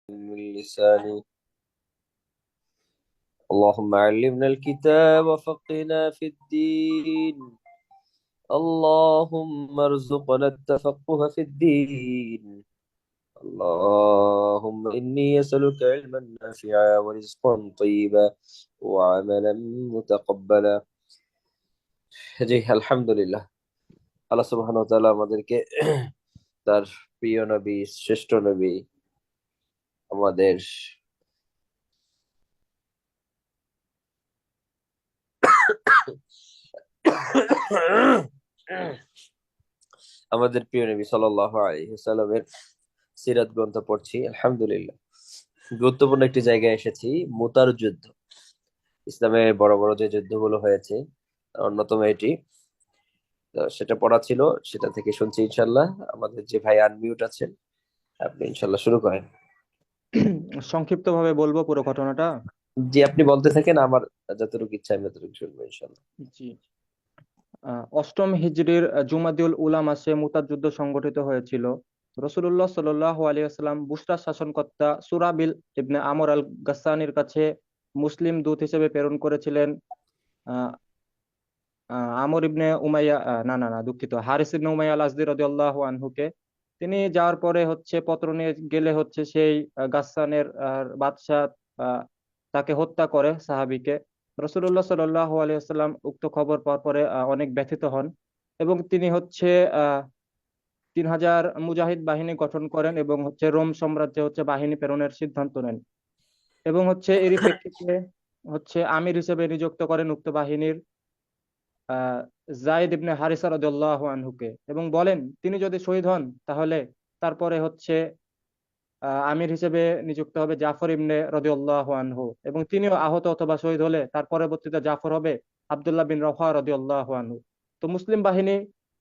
من لساني. اللهم علمنا الكتاب وفقنا في الدين. اللهم ارزقنا التفقه في الدين. اللهم إني أسألك علما نافعا ورزقا طيبا وعملا متقبلا। জি আলহামদুলিল্লাহ। আল্লাহ সুবহানাহু ওয়া তাআলা আমাদেরকে তার প্রিয় নবী, শ্রেষ্ঠ নবী, আমাদের আমাদের প্রিয় নবী সাল্লাল্লাহু আলাইহি ওয়াসাল্লামের সিরাত গ্রন্থ পড়ছি আলহামদুলিল্লাহ। গুরুত্বপূর্ণ একটি জায়গায় এসেছি, মুতার যুদ্ধ। ইসলামে বড় বড় যে যুদ্ধগুলো হয়েছে তার অন্যতম এটি। তো সেটা পড়া ছিল, সেটা থেকে শুনছি ইনশাল্লাহ। আমাদের যে ভাই আনমিউট আছেন, আপনি ইনশাল্লাহ শুরু করেন। সংক্ষিপ্তভাবে বলবো পুরো ঘটনাটা। জি, আপনি বলতে থাকেন, আমার যতটুকু ইচ্ছা আমি ততটুকু শুনবো ইনশাল্লাহ। জি। অষ্টম হিজরির জুমাদিউল উলা মাসে মুতার যুদ্ধ সংগঠিত হয়েছিল। রসুল্লাহ সাল্লাল্লাহু আলাইহি ওয়াসাল্লাম বুসরা শাসনকর্তা সুরাবিল ইবনে আমর আল গাসসানির কাছে মুসলিম দূত হিসেবে প্রেরণ করেছিলেন আহ, আমর ইবনে উমাইয়া, না না না দুঃখিত, হারিস ইবনে উমাইয়া আল আজদি রাদিয়াল্লাহু আনহুকে। তিনি যাওয়ার পরে পত্র নিয়ে গেলে সেই গাসসানের বাদশাহ আহ, তাকে হত্যা করে সাহাবীকে। রসুল্লাহ সাল্লাল্লাহু আলাইহি ওয়াসাল্লাম উক্ত খবর পাওয়ার পরে অনেক ব্যথিত হন এবং তিনি 3000 মুজাহিদ বাহিনী গঠন করেন এবং রোম সাম্রাজ্যে বাহিনী প্রেরণের সিদ্ধান্ত নেন এবং এরই প্রেক্ষিতে আমির হিসেবে নিযুক্ত করেন উক্ত বাহিনীর আহ জায়েদ ইবনে হারিসা রাদিয়াল্লাহু আনহুকে এবং বলেন তিনি যদি শহীদ হন তাহলে তারপরে আমির হিসেবে নিযুক্ত হবে জাফর ইবনে রাদিয়াল্লাহু আনহু এবং তিনিও আহত অথবা শহীদ হলে তার পরবর্তীতে জাফর হবে আব্দুল্লাহ বিন রওয়াহা রাদিয়াল্লাহু আনহু। তো মুসলিম বাহিনী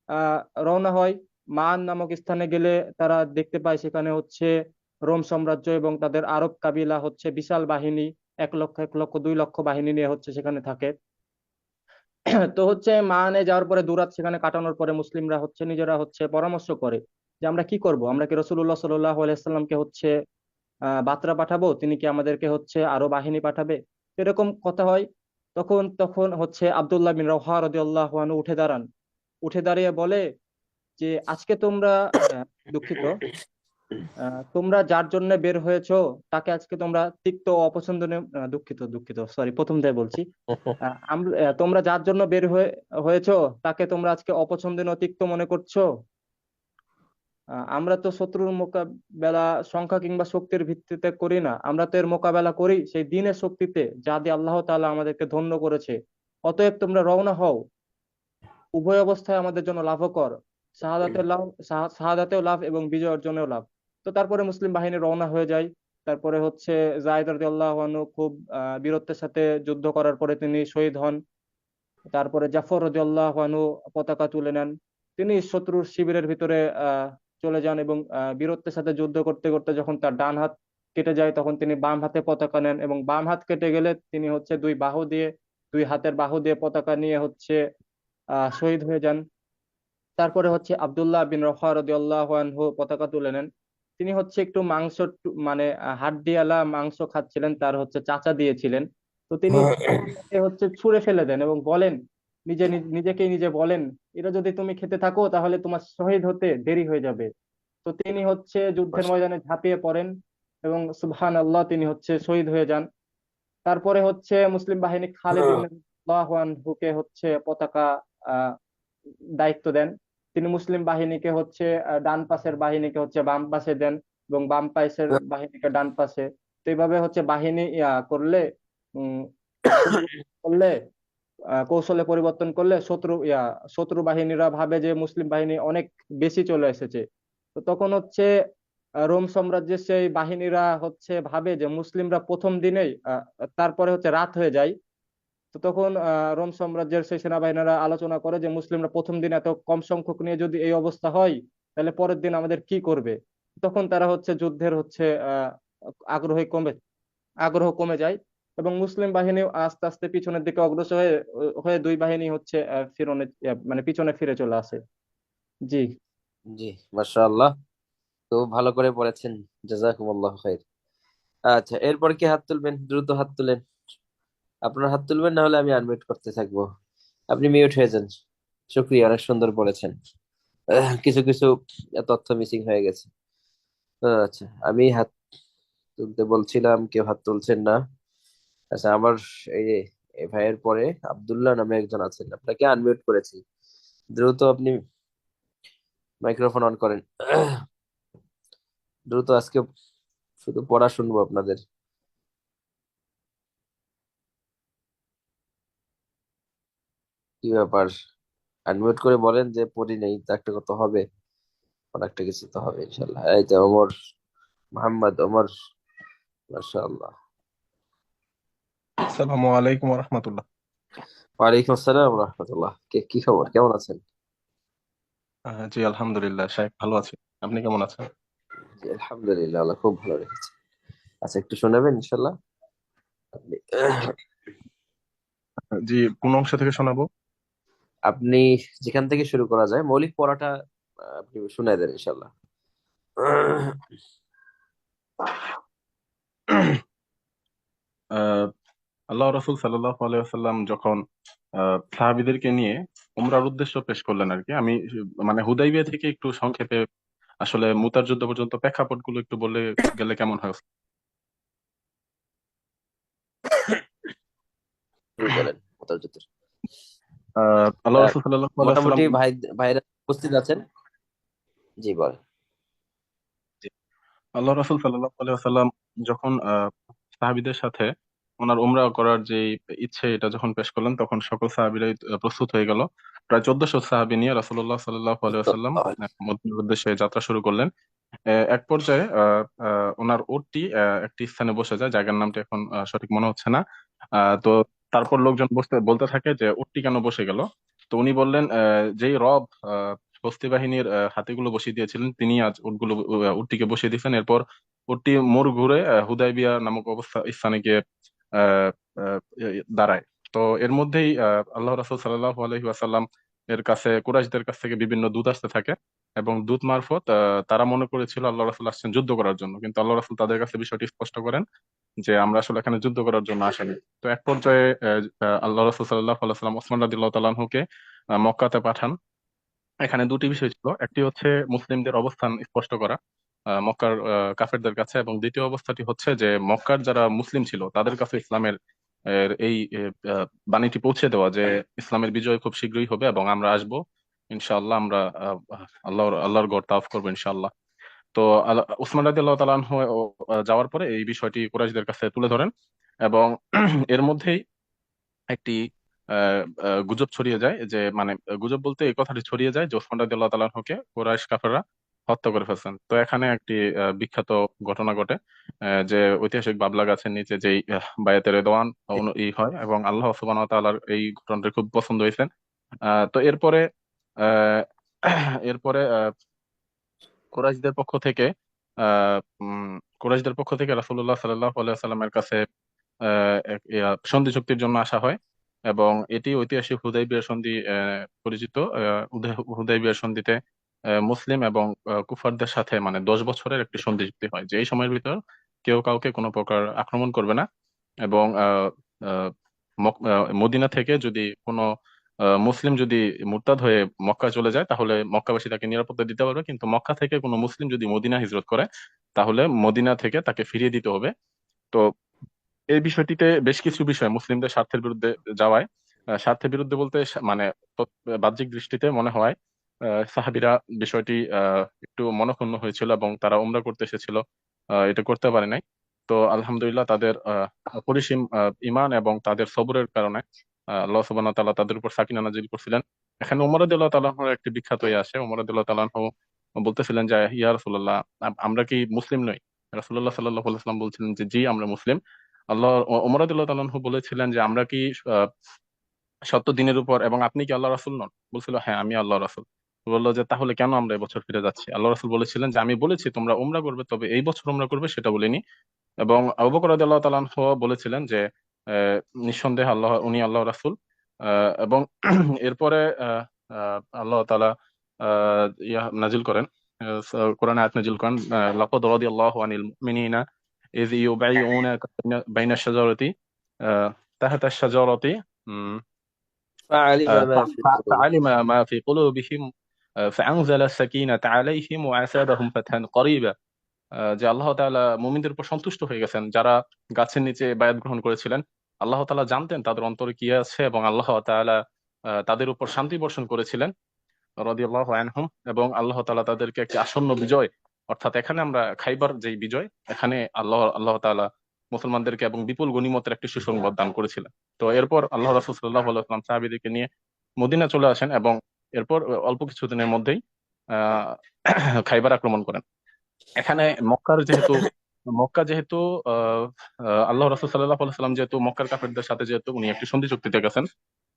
আহ রওনা হয়। মান নামক স্থানে গেলে তারা দেখতে পায় সেখানে রোম সাম্রাজ্য এবং তাদের আরব কাবিলা বিশাল বাহিনী, 1 লক্ষ 1 লক্ষ 2 লক্ষ বাহিনী নিয়ে সেখানে থাকে। তো মানে যাওয়ার পরে দুরাত সেখানে কাটানোর পরে মুসলিমরা নিজেরা পরামর্শ করে যে আমরা কি করব, আমরা কি রাসূলুল্লাহ সাল্লাল্লাহু আলাইহি সাল্লামকে বার্তা পাঠাবো, তিনি কি আমাদেরকে আরো বাহিনী পাঠাবে? এরকম কথা হয়। তখন তখন আব্দুল্লাহ বিন রওয়াহা রাদিয়াল্লাহু আনহু উঠে দাঁড়ান। উঠে দাঁড়িয়ে বলে যে আজকে তোমরা আহ, দুঃখিত, তোমরা যার জন্য বের হয়েছো তাকে আজকে তোমরা তিক্ত ও অপছন্দনীয়, দুঃখিত দুঃখিত সরি প্রথম থেকে বলছি। তোমরা যার জন্য হয়েছো তাকে তোমরা আজকে অপছন্দনীয় তিক্ত মনে করছো। আমরা তো শত্রুর মোকাবেলা সংখ্যা কিংবা শক্তির ভিত্তিতে করি না, আমরা তো এর মোকাবেলা করি সেই দিনের শক্তিতে যা দিয়ে আল্লাহ তাআলা আমাদেরকে ধন্য করেছে। অতএব তোমরা রওনা হও, উভয় অবস্থায় আমাদের জন্য লাভকর, শাহাদাতের লাভ, শাহাদাতেও লাভ এবং বিজয় অর্জনেও লাভ। তো তারপরে মুসলিম বাহিনী রওনা হয়ে যায়। তারপরে যায়েদ রাদিয়াল্লাহু আনহু খুব বীরত্বের সাথে যুদ্ধ করার পরে তিনি শহীদ হন। তারপরে জাফর রাদিয়াল্লাহু আনহু পতাকা তুলে নেন। তিনি শত্রুর শিবিরের ভিতরে চলে যান এবং বীরত্বের সাথে যুদ্ধ করতে করতে যখন তার ডান হাত কেটে যায় তখন তিনি বাম হাতে পতাকা নেন এবং বাম হাত কেটে গেলে তিনি দুই হাতের বাহু দিয়ে পতাকা নিয়ে শহীদ হয়ে যান। তারপরে আব্দুল্লাহ বিন রওয়াহা রাদিয়াল্লাহু আনহু পতাকা তুলে নেন। তিনি একটু মাংস মানে হাড্ডিওয়ালা মাংস খাচ্ছিলেন, তার চাচা দিয়েছিলেন। তো তিনি পতাকাটাকে ছুঁড়ে ফেলে দেন এবং বলেন, নিজেকে নিজে বলেন, এটা যদি তুমি খেতে থাকো তাহলে তোমার শহীদ হতে দেরি হয়ে যাবে। তো তিনি যুদ্ধের ময়দানে ঝাঁপিয়ে পড়েন এবং সুবহানাল্লাহ তিনি শহীদ হয়ে যান। তারপরে মুসলিম বাহিনী খালিদ ইবনে রাদিয়াল্লাহু আনহুকে পতাকা আহ দায়িত্ব দেন। তিনি মুসলিম বাহিনীকে ডান পাশের বাহিনীকে বাম পাশে দেন এবং বাম পাশের বাহিনীকে ডান পাশে। তো এইভাবে বাহিনী করলে উম পরিবর্তন করলে কৌশলে পরিবর্তন করলে শত্রু বাহিনীরা ভাবে যে মুসলিম বাহিনী অনেক বেশি চলে এসেছে। তো তখন রোম সাম্রাজ্যের সেই বাহিনীরা ভাবে যে মুসলিমরা প্রথম দিনেই তারপরে রাত হয়ে যায়। তো তখন রোম সাম্রাজ্যের সেই সেনাবাহিনীরা আলোচনা করে যে মুসলিমরা প্রথম দিন এত কম সংখ্যক নিয়ে যদি এই অবস্থা হয় তাহলে পরের দিন আমাদের কি করবে। তখন তারা যুদ্ধের আগ্রহী কমে আগ্রহ কমে যায় এবং মুসলিম বাহিনী আস্তে আস্তে পিছনের দিকে অগ্রসর হয়ে হয়ে দুই বাহিনী ফিরনে মানে পিছনে ফিরে চলে আসে। জি। জি, মাশাআল্লাহ। তো ভালো করে পড়েছেন, জাযাকুমুল্লাহ খাইর। আচ্ছা, এরপর কি হাত তুলবেন? দ্রুত হাত তুলেন। আপনার হাত তুলবেন, না হলে আমি আনমিউট করতে থাকবো। আপনি মিউট হয়ে যান। শুক্রিয়া, অনেক সুন্দর বলেছেন। কিছু কিছু তথ্য মিসিং হয়ে গেছে। আচ্ছা, আমি হাত তুলতে বলছিলাম, কেউ হাত তুলছেন না। আচ্ছা, আমার এই যে এই ভাইয়ের পরে আব্দুল্লাহ নামে একজন আছেন, আপনাকে আনমিউট করেছি। দ্রুত আপনি মাইক্রোফোন অন করেন। দ্রুত, আজকে শুধু পড়া শুনবো আপনাদের। কি ব্যাপার? আনমিউট করে বলেন যে পড়ি নেই, তা একটা কথা হবে। অনেকটা কিছু তো হবে ইনশাল্লাহ। এই তো ওমর, মোহাম্মদ ওমর, মাশাআল্লাহ। আসসালামু আলাইকুম রহমতুল্লাহ। ওয়ালাইকুম আসসালাম রহমতুল্লাহ। কি খবর, কেমন আছেন? জি আলহামদুলিল্লাহ সাহেব, ভালো আছি। আপনি কেমন আছেন? জি, আলহামদুলিল্লাহ, আল্লাহ খুব ভালো রেখেছে। আচ্ছা, একটু শোনাবেন ইনশাল্লাহ আপনি? জি, কোন অংশ থেকে শোনাবো? আপনি যেখান থেকে শুরু করা যায়, মৌলিক পড়াটা আপনি শুনাই দেন ইনশাল্লাহ। আহ, আল্লাহ রসুল সাল্লাল্লাহু আলাইহি ওয়াসাল্লাম যখন সাহাবীদেরকে নিয়ে উমরার উদ্দেশ্য পেশ করলেন আর কি, আমি মানে হুদাইবিয়া থেকে একটু সংক্ষেপে আসলে মুতার যুদ্ধ পর্যন্ত প্রেক্ষাপটগুলো একটু বলে গেলে কেমন হয়? জি, বলেন মুতারজ্জিদের। আল্লাহ আহ, রসুল সাল্লাল্লাহু আলাইহি ওয়াসাল্লাম, মোটামুটি ভাইরা উপস্থিত আছেন। জি, বলেন। আল্লাহ রাসূল সাল্লাল্লাহু আলাইহি ওয়াসাল্লাম যখন সাহাবীদের সাথে ওনার উমরা করার যে ইচ্ছে এটা যখন পেশ করলেন, তখন সকল সাহাবীরাই প্রস্তুত হয়ে গেল। প্রায় 1400 সাহাবী নিয়ে রাসূলুল্লাহ সাল্লাল্লাহু আলাইহি ওয়াসাল্লাম মদিনার উদ্দেশ্যে যাত্রা শুরু করলেন। এক পর্যায়ে ওনার উটটি একটি স্থানে বসে যায়, জায়গার নামটা এখন সঠিক মনে হচ্ছে না। তো তারপর লোকজন বলতে থাকে যে উটটি কেন বসে গেল। তো উনি বললেন, যেই রব হস্তি বাহিনীর হাতিগুলো বসিয়ে দিয়েছিলেন, তিনি আজ উটটিকে বসিয়ে দিয়েছেন। এরপর উটটি মোড় ঘুরে হুদাইবিয়া নামক স্থানে গিয়ে আহ, আহ, দাঁড়ায়। তো এর মধ্যেই আল্লাহ রাসূল সাল্লাল্লাহু আলাইহি ওয়াসাল্লাম এর কাছে কুরাইশদের কাছ থেকে বিভিন্ন দূত আসতে থাকে, এবং দূত মারফত তারা মনে করেছিল আল্লাহ রাসূল আসছেন যুদ্ধ করার জন্য, কিন্তু আল্লাহ রাসূল তাদের কাছে বিষয়টি স্পষ্ট করেন যে আমরা আসলে এখানে যুদ্ধ করার জন্য আসেনি। তো এক পর্যায়ে আল্লাহ রাসূল সাল্লাল্লাহু আলাইহি ওয়াসাল্লাম ওসমান রাদিয়াল্লাহু তাআলা আনহুকে মক্কাতে পাঠান। এখানে দুটি বিষয় ছিল, একটি হচ্ছে মুসলিমদের অবস্থান স্পষ্ট করা মক্কার কাফেরদের কাছে, এবং দ্বিতীয় অবস্থাটি হচ্ছে যে মক্কার যারা মুসলিম ছিল তাদের কাছে ইসলামের এই বাণীটি পৌঁছে দেওয়া যে ইসলামের বিজয় খুব শীঘ্রই হবে এবং আমরা আসবো ইনশাআল্লাহ, আমরা আল্লাহর গড় তাওয়াফ করবো ইনশাআল্লাহ। তো উসমান রাদিয়াল্লাহু তাআলা আনহু যাওয়ার পরে এই বিষয়টি কুরাইশদের কাছে তুলে ধরেন, এবং এর মধ্যেই একটি গুজব ছড়িয়ে যায় যে, মানে গুজব বলতে এই কথাটি ছড়িয়ে যায় যে ওসমান রাদিয়াল্লাহু তাআলা আনহুকে কুরাইশ কাফেররা হত্যা করে ফেলছেন। তো এখানে একটি বিখ্যাত ঘটনা ঘটে, যে ঐতিহাসিক বাবলা গাছের নিচে যেই বায়াতে রেদওয়ান হয়, এবং আল্লাহ সুবহানাহু ওয়া তাআলার এই ঘটনাটি খুব পছন্দ হয়েছে। তো এরপরে আহ এরপরে কুরাইশদের পক্ষ থেকে আহ উম কুরাইশদের পক্ষ থেকে রাসূলুল্লাহ সাল্লাল্লাহু আলাইহি ওয়াসাল্লামের কাছে সন্ধি চুক্তির জন্য আসা হয়, এবং এটি ঐতিহাসিক হুদাইবিয়ার সন্ধি পরিচিত। হুদাইবিয়ার সন্ধিতে মুসলিম এবং কুফারদের সাথে মানে 10 বছরের একটি সন্ধি চুক্তি হয়, যে এই সময়ের ভিতর কেউ কাউকে কোনো প্রকার আক্রমণ করবে না, এবং আহ, মদিনা থেকে যদি কোনো মুসলিম যদি মুরতাদ হয়ে মক্কা চলে যায়, তাহলে মক্কাবাসী তাকে নিরাপত্তা দিতে পারবে, কিন্তু মক্কা থেকে কোনো মুসলিম যদি মদিনা হিজরত করে, তাহলে মদিনা থেকে তাকে ফিরিয়ে দিতে হবে। তো এই বিষয়টিতে বেশ কিছু বিষয় মুসলিমদের স্বার্থের বিরুদ্ধে যাওয়ায়, স্বার্থের বিরুদ্ধে বলতে মানে বাহ্যিক দৃষ্টিতে মনে হয় সাহাবীরা বিষয়টি একটু মনঃক্ষুণ্ণ হয়েছিল, এবং তারা উমরা করতে এসেছিল, এটা করতে পারে নাই। তো আলহামদুলিল্লাহ তাদের অপরিসীম ঈমান এবং তাদের সবরের কারণে আল্লাহ সুবহানাহু ওয়া তাআলা তাদের উপর সাকিনা নাজিল করছিলেন। এখানে ওমর রাদিয়াল্লাহু তাআলা আনহুর একটি বিখ্যাত আসে। ওমর রাদিয়াল্লাহু তাআলা আনহু বলতেছিলেন যে, ইয়া রাসূলুল্লাহ, আমরা কি মুসলিম নই? রাসূলুল্লাহ সাল্লাল্লাহু আলাইহি ওয়াসাল্লাম বলছিলেন যে, জি আমরা মুসলিম। ওমর রাদিয়াল্লাহু তাআলা আনহু বলেছিলেন যে, আমরা কি সত্য দিনের উপর, এবং আপনি কি আল্লাহ রাসূল নন? বলছিল, হ্যাঁ আমি আল্লাহ রাসূল। বললো যে, তাহলে কেন আমরা এবছর ফিরে যাচ্ছি? আল্লাহ রাসূল বলেছিলেন যে, আমি বলেছি তোমরা উমরা করবে, তবে এই বছর উমরা করবে সেটা বলিনি। এবং আবু বকর রাদিয়াল্লাহু তাআলা আনহু বলেছিলেন যে, নিঃসন্দেহে উনি আল্লাহ রাসূল। এবং এরপরে আল্লাহ তাআলা নাজিল করেন, কোরআনে আয়াত নাজিল করেন, লাকাদ রাদিয়াল্লাহু আনিল মুমিনিনা إذ يبايعونك بين الشجرة تحت الشجرة فعلم ما في قلوبهم فعلم ما في قلوبهم فأنزل السكينة عليهم وأثابهم فتحا قريبا। যে আল্লাহ তাআলা মুমিনদের উপর সন্তুষ্ট হয়ে গেছেন যারা গাছের নিচে বায়াত গ্রহণ করেছিলেন। আল্লাহ তাআলা জানতেন তাদের অন্তরে কি আছে এবং আল্লাহ তাআলা তাদের উপর শান্তি বর্ষণ করেছিলেন রাদিয়াল্লাহু আনহুম। এবং আল্লাহ তাআলা তাদেরকে একটি আসন্ন বিজয়, অর্থাৎ এখানে আমরা খাইবার যে বিজয়, এখানে আল্লাহ তাআলা মুসলমানদেরকে এবং বিপুল গনিমতের একটি সুসংবাদ দান করেছিলেন। তো এরপর আল্লাহ রাসূল সাল্লাল্লাহু আলাইহি ওয়াসাল্লাম সাহাবীদেরকে নিয়ে মদিনা চলে আসেন এবং এরপর অল্প কিছুদিনের মধ্যেই আহ খাইবার আক্রমণ করেন। এখানে মক্কা যেহেতু আহ আল্লাহ রাসূল সাল্লাল্লাহু আলাইহি ওয়াসাল্লাম যেহেতু মক্কার কাফেরদের সাথে যেহেতু উনি একটি সন্ধি চুক্তিতে গেছেন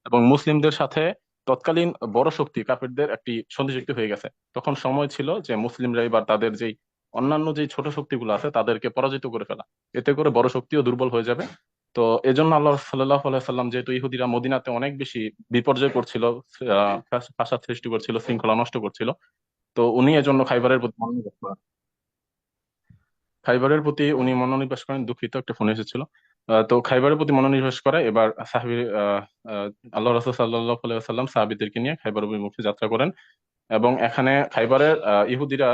এবং মুসলিমদের সাথে তৎকালীন বড় শক্তি কাফেরদের একটি সন্ধি চুক্তি হয়ে গেছে, তখন সময় ছিল যে মুসলিমরা এবার তাদের যেই অন্যান্য যে ছোট শক্তিগুলো আছে তাদেরকে পরাজিত করে ফেলা, এতে করে বড় শক্তিও দুর্বল হয়ে যাবে। তো এজন্য আল্লাহ সাল্লাল্লাহু আলাইহি সাল্লাম, যেহেতু ইহুদিরা মদিনাতে অনেক বেশি বিপর্যয় করছিল, ফাসাদ সৃষ্টি করছিল, শৃঙ্খলা নষ্ট করছিল, তো উনি এজন্য খাইবারের প্রতি উনি মনোনিবেশ করেন। দুঃখিত, একটা ফোন এসেছিল। তো খাইবারের প্রতি মনোনিবেশ করে এবার সাহাবী আল্লাহ রাসূল সাল্লাল্লাহু আলাইহি ওয়াসাল্লাম সাহাবীদেরকে নিয়ে খাইবার অভিমুখে যাত্রা করেন। এবং এখানে খাইবারের ইহুদিরা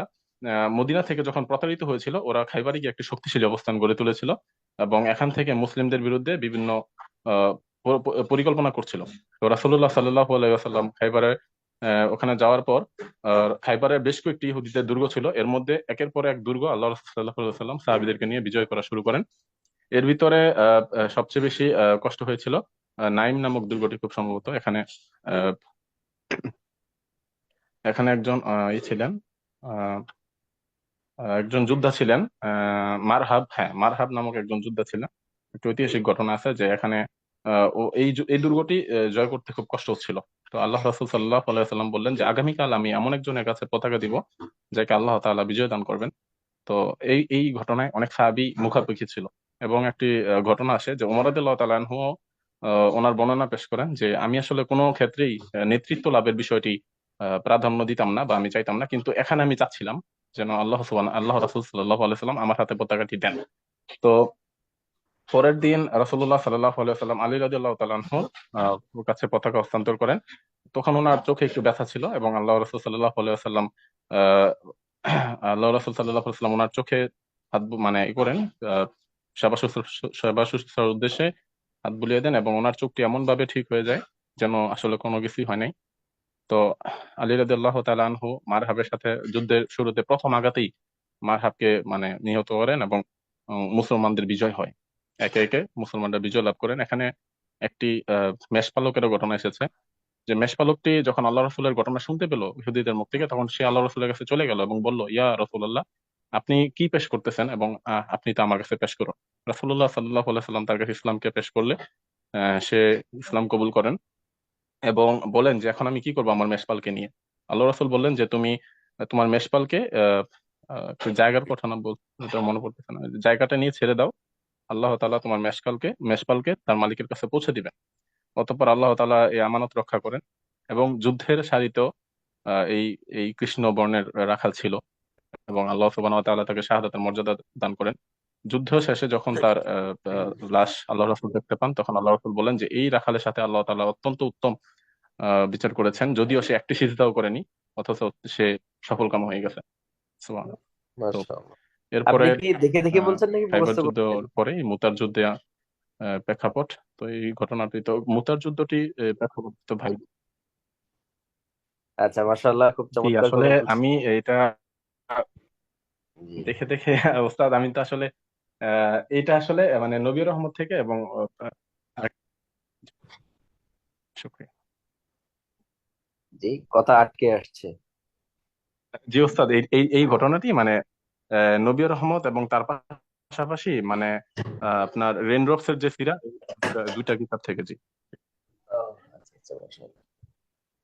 মদিনা থেকে যখন প্রতারিত হয়েছিল, ওরা খাইবারে গিয়ে একটি শক্তিশালী অবস্থান গড়ে তুলেছিল এবং এখান থেকে মুসলিমদের বিরুদ্ধে বিভিন্ন আহ, পরিকল্পনা করছিল। তো রাসূলুল্লাহ সাল্লাল্লাহু আলাইহি ওয়াসাল্লাম খাইবারে ওখানে যাওয়ার পর খাইবারে বেশ কয়েকটি ইহুদিদের দুর্গ ছিল, এর মধ্যে একের পর এক দুর্গ আল্লাহ রাসূল সাল্লাল্লাহু আলাইহি ওয়াসাল্লাম সাহাবীদেরকে নিয়ে বিজয় করা শুরু করেন। এর ভিতরে সবচেয়ে বেশি কষ্ট হয়েছিল নাইম নামক দুর্গটি, খুব সম্ভবত। এখানে আহ, এখানে একজন ছিলেন, আহ, একজন যোদ্ধা ছিলেন, মারহাব, হ্যাঁ মারহাব নামক একজন যোদ্ধা ছিলেন। একটি ঐতিহাসিক ঘটনা আছে যে এখানে ও এই দুর্গটি জয় করতে খুব কষ্ট হচ্ছিল। তো আল্লাহ রাসূল সাল্লাল্লাহু আলাইহি সাল্লাম বললেন যে আগামীকাল আমি এমন একজনের কাছে পতাকা দিব যাকে আল্লাহ তাআলা বিজয় দান করবেন। তো এই ঘটনায় অনেক সাহাবী মুখাপেক্ষী ছিল। এবং একটি ঘটনা আসে যে ওমর রাদিয়াল্লাহু তাআলা আনহু ওনার বর্ণনা পেশ করেন যে আমি আসলে কোনো ক্ষেত্রেই নেতৃত্ব লাভের বিষয়টি প্রাধান্য দিতাম না বা আমি চাইতাম না, কিন্তু এখানে আমি চাচ্ছিলাম যেন আল্লাহ রাসূল সাল্লাল্লাহু আলাইহি সাল্লাম আমার হাতে পতাকাটি দেন। তো পরের দিন রাসূলুল্লাহ সাল্লাল্লাহু আলাইহি সাল্লাম আলী রাদিয়াল্লাহু তাআলা আনহুর ওর কাছে পতাকা হস্তান্তর করেন। তখন ওনার চোখে একটু ব্যথা ছিল এবং আল্লাহ রাসূল সাল্লাল্লাহু আলাইহি সাল্লাম আহ আল্লাহ রাসূল সাল্লাল্লাহু আলাইহি সাল্লাম ওনার চোখে মানে করেন, আহ, সেবা শুশ্রূষার উদ্দেশ্যে হাত বুলিয়ে দেন এবং ওনার চোখটি এমন ভাবে ঠিক হয়ে যায় যেন আসলে কোনো কিছুই হয় নাই। তো আলী রাদিয়াল্লাহু তাআলা আনহু মারহাবের সাথে যুদ্ধের শুরুতে প্রথম আঘাতেই মারহাবকে মানে নিহত করেন এবং মুসলমানদের বিজয় হয়। একে একে মুসলমানরা বিজয় লাভ করেন। এখানে একটি মেষপালকেরও ঘটনা এসেছে, যে মেষপালকটি যখন আল্লাহ রসুলের ঘটনা শুনতে পেল ইহুদীদের মুখ থেকে, তখন সে আল্লাহ রসুলের কাছে চলে গেল এবং বলল, ইয়া রাসূলুল্লাহ, আপনি কি পেশ করতেছেন এবং আপনি তো আমার কাছে পেশ করুন। রাসূলুল্লাহ সাল্লাল্লাহু আলাইহি সাল্লাম তার কাছে ইসলামকে পেশ করলে সে ইসলাম কবুল করেন এবং বলেন যে এখন আমি কি করবো আমার মেষপালকে নিয়ে। আল্লাহ রাসূল বললেন যে তুমি তোমার মেষপালকে একটু জায়গার কথা না বলতে মনে পড়তেছে না, জায়গাটা নিয়ে ছেড়ে দাও, আল্লাহ তাআলা তোমার মেষপালকে তার মালিকের কাছে পৌঁছে দিবেন। অতঃপর আল্লাহ তাআলা এই আমানত রক্ষা করেন এবং যুদ্ধের সারিতেও এই এই কৃষ্ণ বর্ণের রাখাল ছিল এবং আল্লাহ সুবহানাহু ওয়া তাআলা তাকে শাহাদাতের মর্যাদা দান করেন। যুদ্ধ শেষে যখন তার লাশ আল্লাহ রাসূল দেখতে পান, তখন আল্লাহ রাসূল বলেন যে এই রাখালের সাথে আল্লাহ তাআলা অত্যন্ত উত্তম বিচার করেছেন, যদিও সে একটি সিজদাও করেনি, অথচ সে সফলকাম হয়ে গেছে। সুবহানাল্লাহ। তো মাশাআল্লাহ। এরপরে আপনি কি দেখে দেখে বলছেন নাকি খাইবার মুখস্থ করছেন? যুদ্ধের পরে মুতার যুদ্ধে প্রেক্ষাপট। তো এই ঘটনাটি তো মুতার যুদ্ধটি প্রেক্ষাপট তো ভাই। আচ্ছা, মাশাআল্লাহ, খুব জি চমৎকার আসলে করে বলছেন। আমি এটা জি। দেখে দেখে ওস্তাদ, আমি তো আসলে এটা আসলে মানে নবী রহমত থেকে এবং শুকরিয়া। জি, কথা আটকে আসছে। জি ওস্তাদ, এই এই এই ঘটনাটি মানে নবী রহমত এবং তার পাশাপাশি মানে আপনার রেনড্রপস এর যে সিরা, দুইটা কিতাব থেকে। জি ও, আচ্ছা আচ্ছা, মাশাআল্লাহ।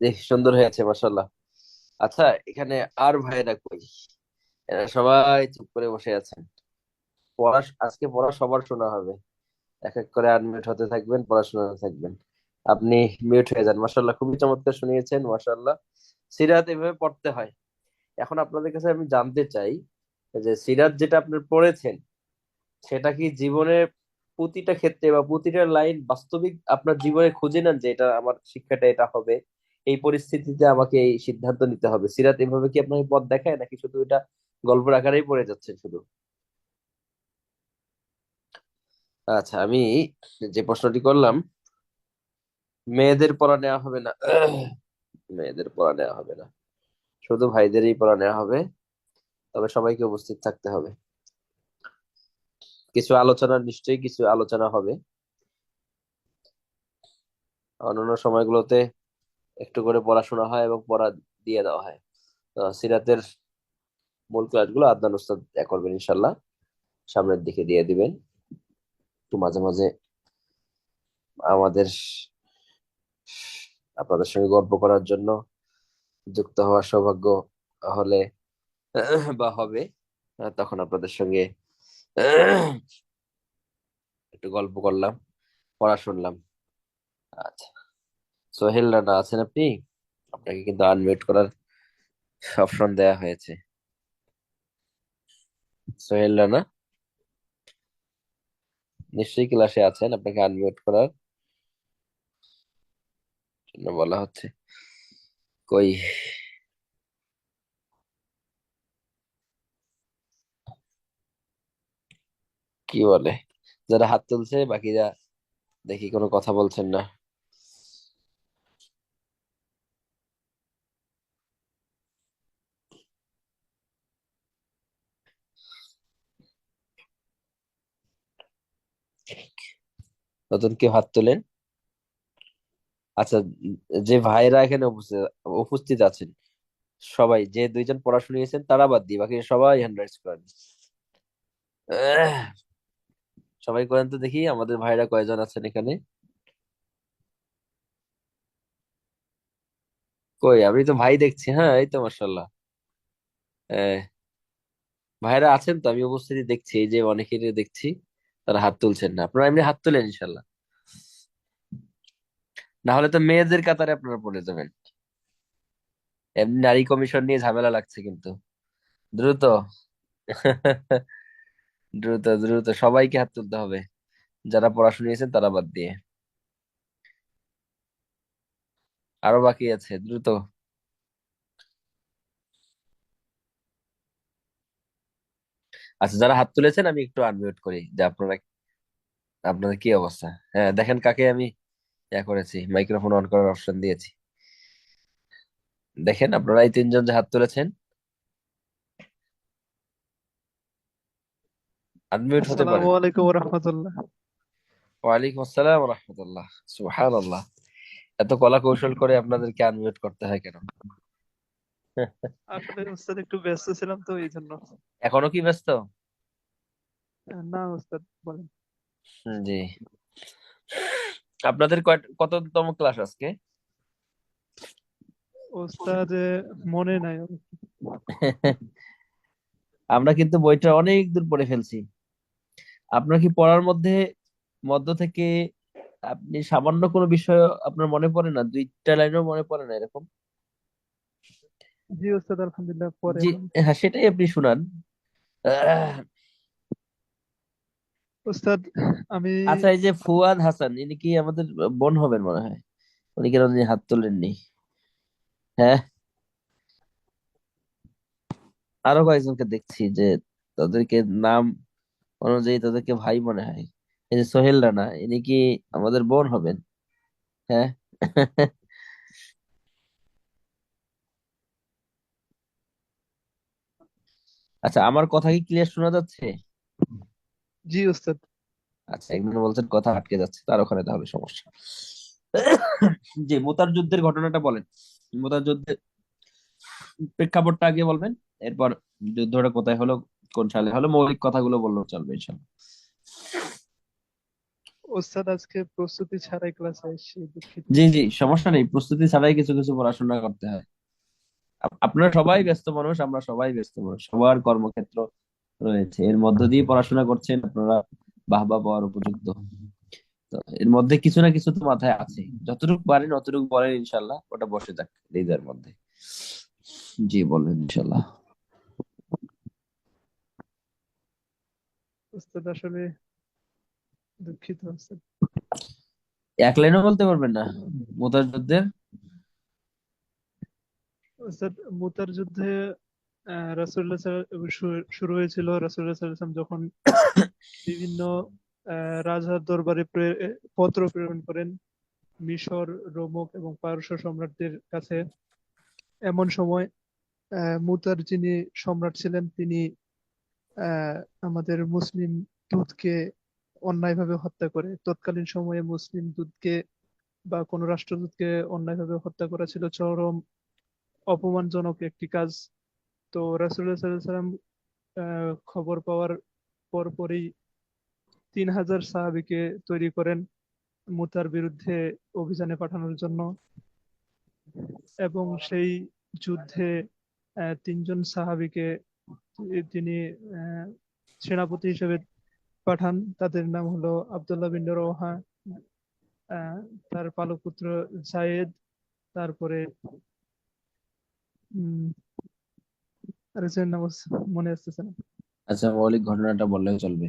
জি, সুন্দর হয়েছে, মাশাআল্লাহ। আচ্ছা, এখানে আর ভাইরা কই? এরা সবাই চুপ করে বসে আছেন। আজকে পড়া সবার শোনা হবে। এক এক করে আনমিউট হতে থাকবেন, পড়াশোনা থাকবেন। আপনি মিউট হয়ে যান। মাশাআল্লাহ, খুবই চমৎকার শুনিয়েছেন, মাশাআল্লাহ। সিরাত এভাবে পড়তে হয়। এখন আপনাদের কাছে আমি জানতে চাই যে সিরাত যেটা আপনার পড়েছেন, সেটা কি জীবনের প্রতিটা ক্ষেত্রে বা প্রতিটা লাইন বাস্তবিক আপনার জীবনে খুঁজে নেন যে এটা আমার শিক্ষাটা এটা হবে, এই পরিস্থিতিতে আমাকে এই সিদ্ধান্ত নিতে হবে? সিরাত এভাবে কি আপনাকে পথ দেখায়, নাকি শুধু এটা গল্পের আকারেই পড়ে যাচ্ছে শুধু? আচ্ছা, আমি যে প্রশ্নটি করলাম, মেয়েদের পড়া নেওয়া হবে না। মেয়েদের পড়া নেওয়া হবে না, শুধু ভাইদেরই পড়া নেওয়া হবে। তবে সবাইকে উপস্থিত থাকতে হবে। কিছু আলোচনা, নিশ্চয়ই কিছু আলোচনা হবে। অন্যান্য সময়গুলোতে একটু করে পড়াশোনা হয় এবং পড়া দিয়ে দেওয়া হয়। তো সিরাতের মূল ক্লাসগুলো আদনান উস্তাদ করবেন ইনশাল্লাহ, সামনের দিকে দিয়ে দিবেন। একটু মাঝে মাঝে আমাদের আপনাদের সঙ্গে গল্প করার জন্য যুক্ত হওয়ার সৌভাগ্য হলে বা হবে, তখন আপনাদের সঙ্গে একটু গল্প করলাম, পড়া শুনলাম। আচ্ছা, সোহেল রানা আছেন আপনি? আপনাকে কিন্তু আনমিউট করার অপশন দেয়া হয়েছে। সোহেল রানা নিশ্চয়ই ক্লাসে আছেন, আপনাকে আনমিউট করার জন্য বলা হচ্ছে। কই, কি বলে, যারা হাত তুলছে বাকিরা দেখি কোনো কথা বলছেন না। নতুন কেউ হাত তোলেন? আচ্ছা, যে ভাইরা এখানে উপস্থিত উপস্থিত আছেন, সবাই যে দুইজন পড়া শুনিয়েছেন তারা বাদ দিয়ে বাকি সবাই হ্যান্ড রাইজ করেন। আহ, সবাই করেন তো দেখি, আমাদের ভাইরা কয়জন আছেন এখানে? কই, আমি তো ভাই দেখছি। হ্যাঁ, এই তো মাশাল্লাহ। ভাইরা আছেন তো, আমি উপস্থিতি দেখছি, এই যে অনেকেরই দেখছি তারা হাত তুলছেন না। আপনারা এমনি হাত তুলেন ইনশাল্লাহ, না হলে তো মেয়েদের কাতারে আপনারা পড়ে যাবেন। এমনি নারী কমিশন নিয়ে ঝামেলা লাগছে কিন্তু। দ্রুত দ্রুত দ্রুত সবাইকে হাত তুলতে হবে, যারা পড়াশোনা নিয়েছেন তারা বাদ দিয়ে। আরো বাকি আছে, দ্রুত। আচ্ছা, যারা হাত তুলেছেন আমি একটু আনমিউট করি, যে আপনারা, আপনাদের কি অবস্থা? হ্যাঁ, দেখেন কাকে আমি করেছি, মাইক্রোফোন অন করার অপশন দিয়েছি। দেখেন আপনারা এই তিনজন যে হাত তুলেছেন, আনমিউট হতে আসসালামু পারেন। আলাইকুম রহমতুল্লাহ। ওয়ালাইকুম আসসালাম রহমতুল্লাহ। সুবহানাল্লাহ, এত কলা কৌশল করে আপনাদেরকে আনমিউট করতে হয় কেন? আসলে উস্তাদ একটু ব্যস্ত ছিলাম তো এই জন্য। এখনো কি ব্যস্ত? না উস্তাদ বলেন। জি। আপনাদের কততম ক্লাস আজকে? উস্তাদ মনে নাই আমার। আমরা কিন্তু বইটা অনেক দূর পড়ে ফেলছি। আপনার কি পড়ার মধ্যে মধ্য থেকে আপনি সামান্য কোনো বিষয় আপনার মনে পড়ে না, দুইটা লাইনও মনে পড়ে না এরকম? জি উস্তাদ আলহামদুলিল্লাহ পরে জি, মনে। হ্যাঁ, সেটাই আপনি শুনান। আহ, উস্তাদ আমি আচ্ছা, এই যে ফুয়াদ হাসান, ইনি কি আমাদের বোন হবেন মনে হয়? উনি কেন উনি হাত তোলেননি? হ্যাঁ, আরো কয়েকজনকে দেখছি যে তাদেরকে নাম অনুযায়ী তাদেরকে ভাই মনে হয়। এই যে সোহেল রানা, ইনি কি আমাদের বোন হবেন? হ্যাঁ। আচ্ছা, আমার কথা কি ক্লিয়ার শোনা যাচ্ছে? জি উস্তাদ। আচ্ছা, একজন বলছেন কথা আটকে যাচ্ছে, তার ওখানে তাহলে সমস্যা। জি, মুতার যুদ্ধের ঘটনাটা বলেন। মুতার যুদ্ধের প্রেক্ষাপটটা আগে বলবেন, এরপর যুদ্ধটা কোথায় হলো, কোন সালে হলো, মৌলিক কথাগুলো বললেও চলবে ইনশাল্লাহ। উস্তাদ আজকে প্রস্তুতি ছাড়াই ক্লাসে এসেছি, দুঃখিত। জি জি, সমস্যা নেই, প্রস্তুতি ছাড়াই কিছু কিছু পড়াশোনা করতে হয়। আপনারা সবাই ব্যস্ত মানুষ, আমরা সবাই ব্যস্ত মানুষ, সবার কর্মক্ষেত্র রয়েছে, এর মধ্য দিয়ে পড়াশোনা করছেন আপনারা, বাহবা পাওয়ার উপযুক্ত। তো এর মধ্যে কিছু না কিছু তো মাথায় আছে, যতটুকু পারেন অতটুকু বলেন ইনশাল্লাহ, ওটা বসে যাক হৃদয়ের মধ্যে। জি বলেন ইনশাল্লাহ। ওস্তাদ আসলে দুঃখিত ওস্তাদ। এক লাইনও বলতে পারবেন না মুতার যুদ্ধের? ওস্তাদ মুতার যুদ্ধে শুরু হয়েছিল রাসূলুল্লাহ সাল্লাল্লাহু আলাইহি ওয়াসাল্লাম যখন বিভিন্ন রাজার দরবারে পত্র প্রেরণ করেন মিশর, রোমক এবং পারস্য সম্রাটদের কাছে। এমন সময় মুতার যিনি সম্রাট ছিলেন তিনি আহ, আমাদের মুসলিম দূতকে অন্যায়ভাবে হত্যা করে। তৎকালীন সময়ে মুসলিম দূতকে বা কোনো রাষ্ট্রদূতকে অন্যায়ভাবে হত্যা করা ছিল চরম অপমানজনক একটি কাজ। তো রাসূলুল্লাহ সাল্লাল্লাহু আলাইহি ওয়াসাল্লাম খবর পাওয়ার পরপরই 3,000 সাহাবীকে তৈরি করেন মুতার বিরুদ্ধে অভিযানে পাঠানোর জন্য। এবং সেই যুদ্ধে তিনজন সাহাবীকে তিনি আহ, সেনাপতি হিসেবে পাঠান। তাদের নাম হলো আব্দুল্লাহ বিন রওহা, আহ, তার পালক পুত্র জায়েদ, তারপরে উম আরেকজনের নাম মনে আসতেছে না। আচ্ছা, মৌলিক ঘটনাটা বললেও চলবে।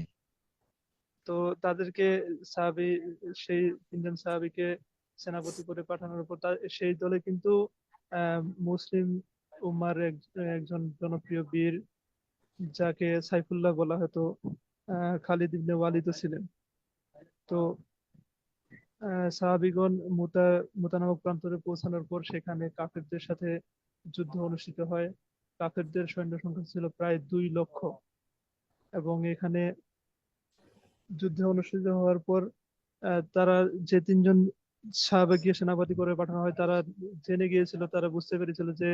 তো তাদেরকে সাহাবি সেই তিনজন সাহাবিকে সেনাপতি করে পাঠানোর পর সেই দলে কিন্তু আহ, মুসলিম উম্মার একজন জনপ্রিয় বীর যাকে সাইফুল্লাহ বলা হতো, খালিদ ইবনে ওয়ালিদও ছিলেন। তো সাহাবিগণ মুতা নামক প্রান্তরে পৌঁছানোর পর সেখানে কাফেরদের সাথে যুদ্ধ অনুষ্ঠিত হয়। কাফেরদের সৈন্য সংখ্যা ছিল প্রায় 2 লক্ষ। এবং এখানে যুদ্ধ অনুষ্ঠিত হওয়ার পর তারা যে তিনজন সাহাবাকে সেনাপতি করে পাঠানো হয় তারা জেনে গিয়েছিল, তারা বুঝতে পেরেছিল যে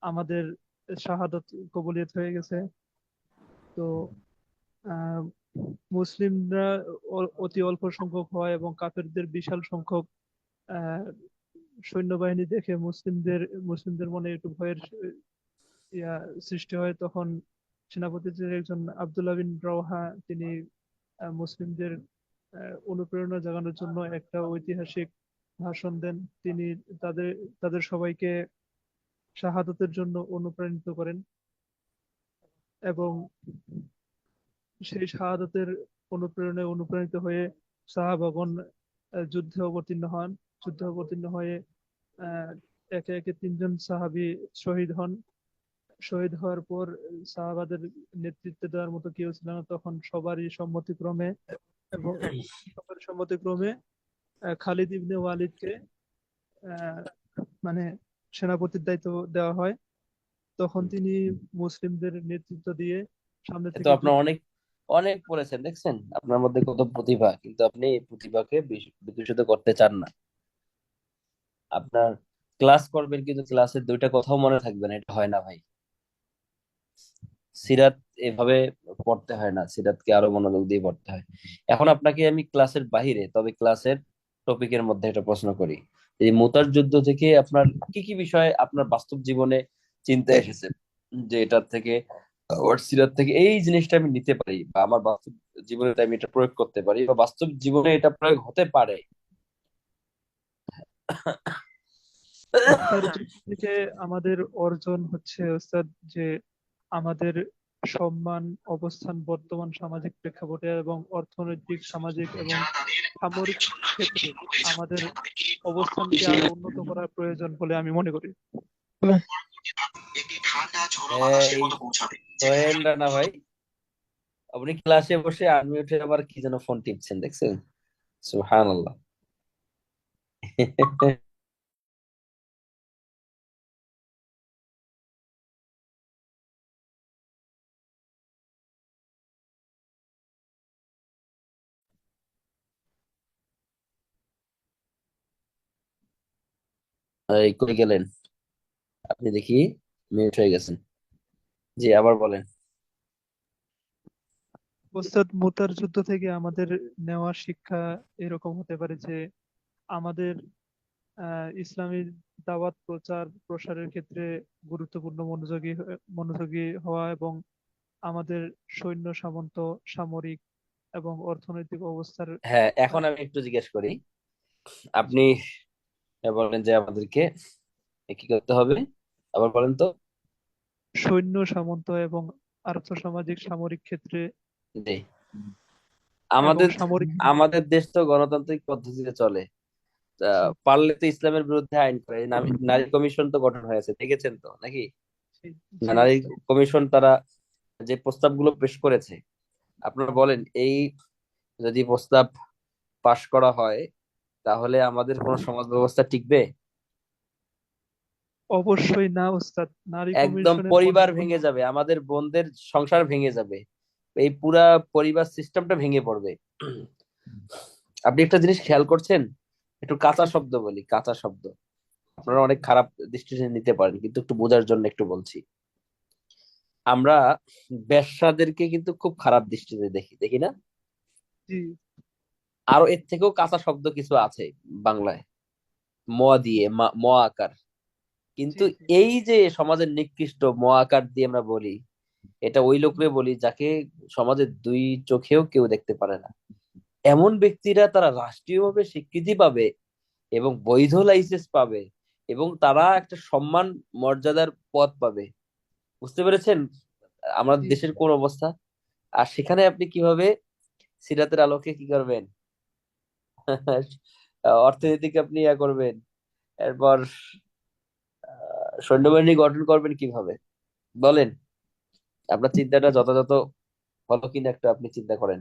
আমাদের শাহাদত কবুলিয়ত হয়ে গেছে। তো আহ, মুসলিমরা অতি অল্প সংখ্যক হয় এবং কাফেরদের বিশাল সংখ্যক আহ, সৈন্যবাহিনী দেখে মুসলিমদের মনে একটু ভয়ের ইয়া সৃষ্টি হয়। তখন সেনাপতিদের একজন আব্দুল্লাহ বিন রওহা তিনি মুসলিমদের অনুপ্রেরণা জাগানোর জন্য একটা ঐতিহাসিক ভাষণ দেন। তিনি তাদের তাদের সবাইকে শাহাদতের জন্য অনুপ্রাণিত করেন এবং সেই শাহাদতের অনুপ্রেরণায় অনুপ্রাণিত হয়ে সাহাবাগণ যুদ্ধে অবতীর্ণ হয়ে আহ, একে একে তিনজন সাহাবী শহীদ হন। শহীদ হওয়ার পর সাহাবাদের নেতৃত্ব দেওয়ার মতো কেউ ছিল না, তখন এবং সবার সম্মতিক্রমে খালিদ ইবনে ওয়ালিদকে আহ, মানে সেনাপতির দায়িত্ব দেওয়া হয়। তখন তিনি মুসলিমদের নেতৃত্ব দিয়ে সামনে তো থেকে আপনার অনেক অনেক পড়েছেন, দেখছেন আপনার মধ্যে কত প্রতিভা, কিন্তু আপনি এই প্রতিভাকে বিকশিত করতে চান না। আপনার ক্লাস করবেন কিন্তু ক্লাসের দুইটা কথাও মনে থাকবে না, এটা হয় না ভাই। সিরাত এভাবে পড়তে হয় না, সিরাতকে আরো মনোযোগ দিয়ে পড়তে হয়। এখন আপনাকে আমি ক্লাসের বাহিরে তবে ক্লাসের টপিকের মধ্যে একটা প্রশ্ন করি। এই মুতার যুদ্ধ থেকে আপনার কি কি বিষয় আপনার বাস্তব জীবনে চিন্তা এসেছে, যে এটার থেকে ওর সিরাত থেকে এই জিনিসটা আমি নিতে পারি, বা আমার বাস্তব জীবনে আমি এটা প্রয়োগ করতে পারি, বা বাস্তব জীবনে এটা প্রয়োগ হতে পারে? মুক্তার যুদ্ধ থেকে আমাদের অর্জন হচ্ছে ওস্তাদ যে আমাদের সম্মান, অবস্থান বর্তমান সামাজিক প্রেক্ষাপটে এবং অর্থনৈতিক, সামাজিক এবং সামরিক ক্ষেত্রে আমাদের অবস্থানকে আরো উন্নত করার প্রয়োজন বলে আমি মনে করি। এই সোহেল রানা ভাই, আপনি ক্লাসে বসে আনমিউটে আবার কি যেন ফোন টিপছেন, দেখছেন? সুবহানাল্লাহ। এই কই গেলেন আপনি, দেখি মিউট হয়ে গেছেন। জি, আবার বলেন। ওস্তাদ মুতার যুদ্ধ থেকে আমাদের নেওয়া শিক্ষা এরকম হতে পারে যে আমাদের ইসলামী দাওয়াত প্রচার প্রসারের ক্ষেত্রে গুরুত্বপূর্ণ মনোযোগী হওয়া এবং আমাদের সৈন্য সামন্ত, সামরিক এবং অর্থনৈতিক অবস্থার হ্যাঁ, এখন আহ, আমি একটু জিজ্ঞেস করি। আপনি বলেন যে আমাদেরকে কি করতে হবে, আবার বলেন তো। সৈন্য সামন্ত এবং আর্থ সামাজিক সামরিক ক্ষেত্রে জি। এবং আমাদের সামরিক আমাদের দেশ তো গণতান্ত্রিক পদ্ধতিতে চলে। জি, পারলে তো ইসলামের বিরুদ্ধে আইন করে। এই নারী কমিশন তো গঠন হয়েছে, দেখেছেন তো নাকি? জি, না, জি নারী ওস্তাদ। কমিশন তারা যে প্রস্তাবগুলো পেশ করেছে, আপনারা বলেন এই যদি প্রস্তাব পাশ করা হয় তাহলে আমাদের কোন সমাজ ব্যবস্থা টিকবে? অবশ্যই না ওস্তাদ, নারী একদম কমিশনের পরিবার পদক্ষেপ। ভেঙে যাবে, আমাদের বোনদের সংসার ভেঙে যাবে, এই পুরা পরিবার সিস্টেমটা ভেঙে পড়বে। আপনি একটা জিনিস খেয়াল করছেন? একটু কাঁচা জি, শব্দ বলি, কাঁচা শব্দ জি, আপনারা অনেক খারাপ দৃষ্টিতে নিতে পারেন, কিন্তু একটু বোঝার জন্য একটু বলছি। আমরা বেশ্যাদেরকে কিন্তু খুব খারাপ দৃষ্টিতে দেখি, দেখি না? জি, আরো এর থেকেও কাঁচা শব্দ কিছু আছে বাংলায়, ম দিয়ে, ম আকার। জি, কিন্তু জি, এই যে সমাজের নিকৃষ্ট ম আকার দিয়ে আমরা বলি, এটা ওই লোকরে বলি যাকে সমাজের দুই চোখেও কেউ দেখতে পারে না। এমন ব্যক্তিরা তারা রাষ্ট্রীয়ভাবে স্বীকৃতি পাবে এবং বৈধ লাইসেন্স পাবে এবং তারা একটা সম্মান মর্যাদার পদ পাবে। বুঝতে পেরেছেন আমার জি, দেশের কোন অবস্থা? আর সেখানে আপনি কিভাবে সিরাতের আলোকে কি করবেন? অর্থনীতিকে আপনি ইয়া করবেন, এরপর সৈন্যবাহিনী গঠন করবেন কিভাবে বলেন? আপনার চিন্তাটা যথাযথ হলো কিনা একটু আপনি চিন্তা করেন।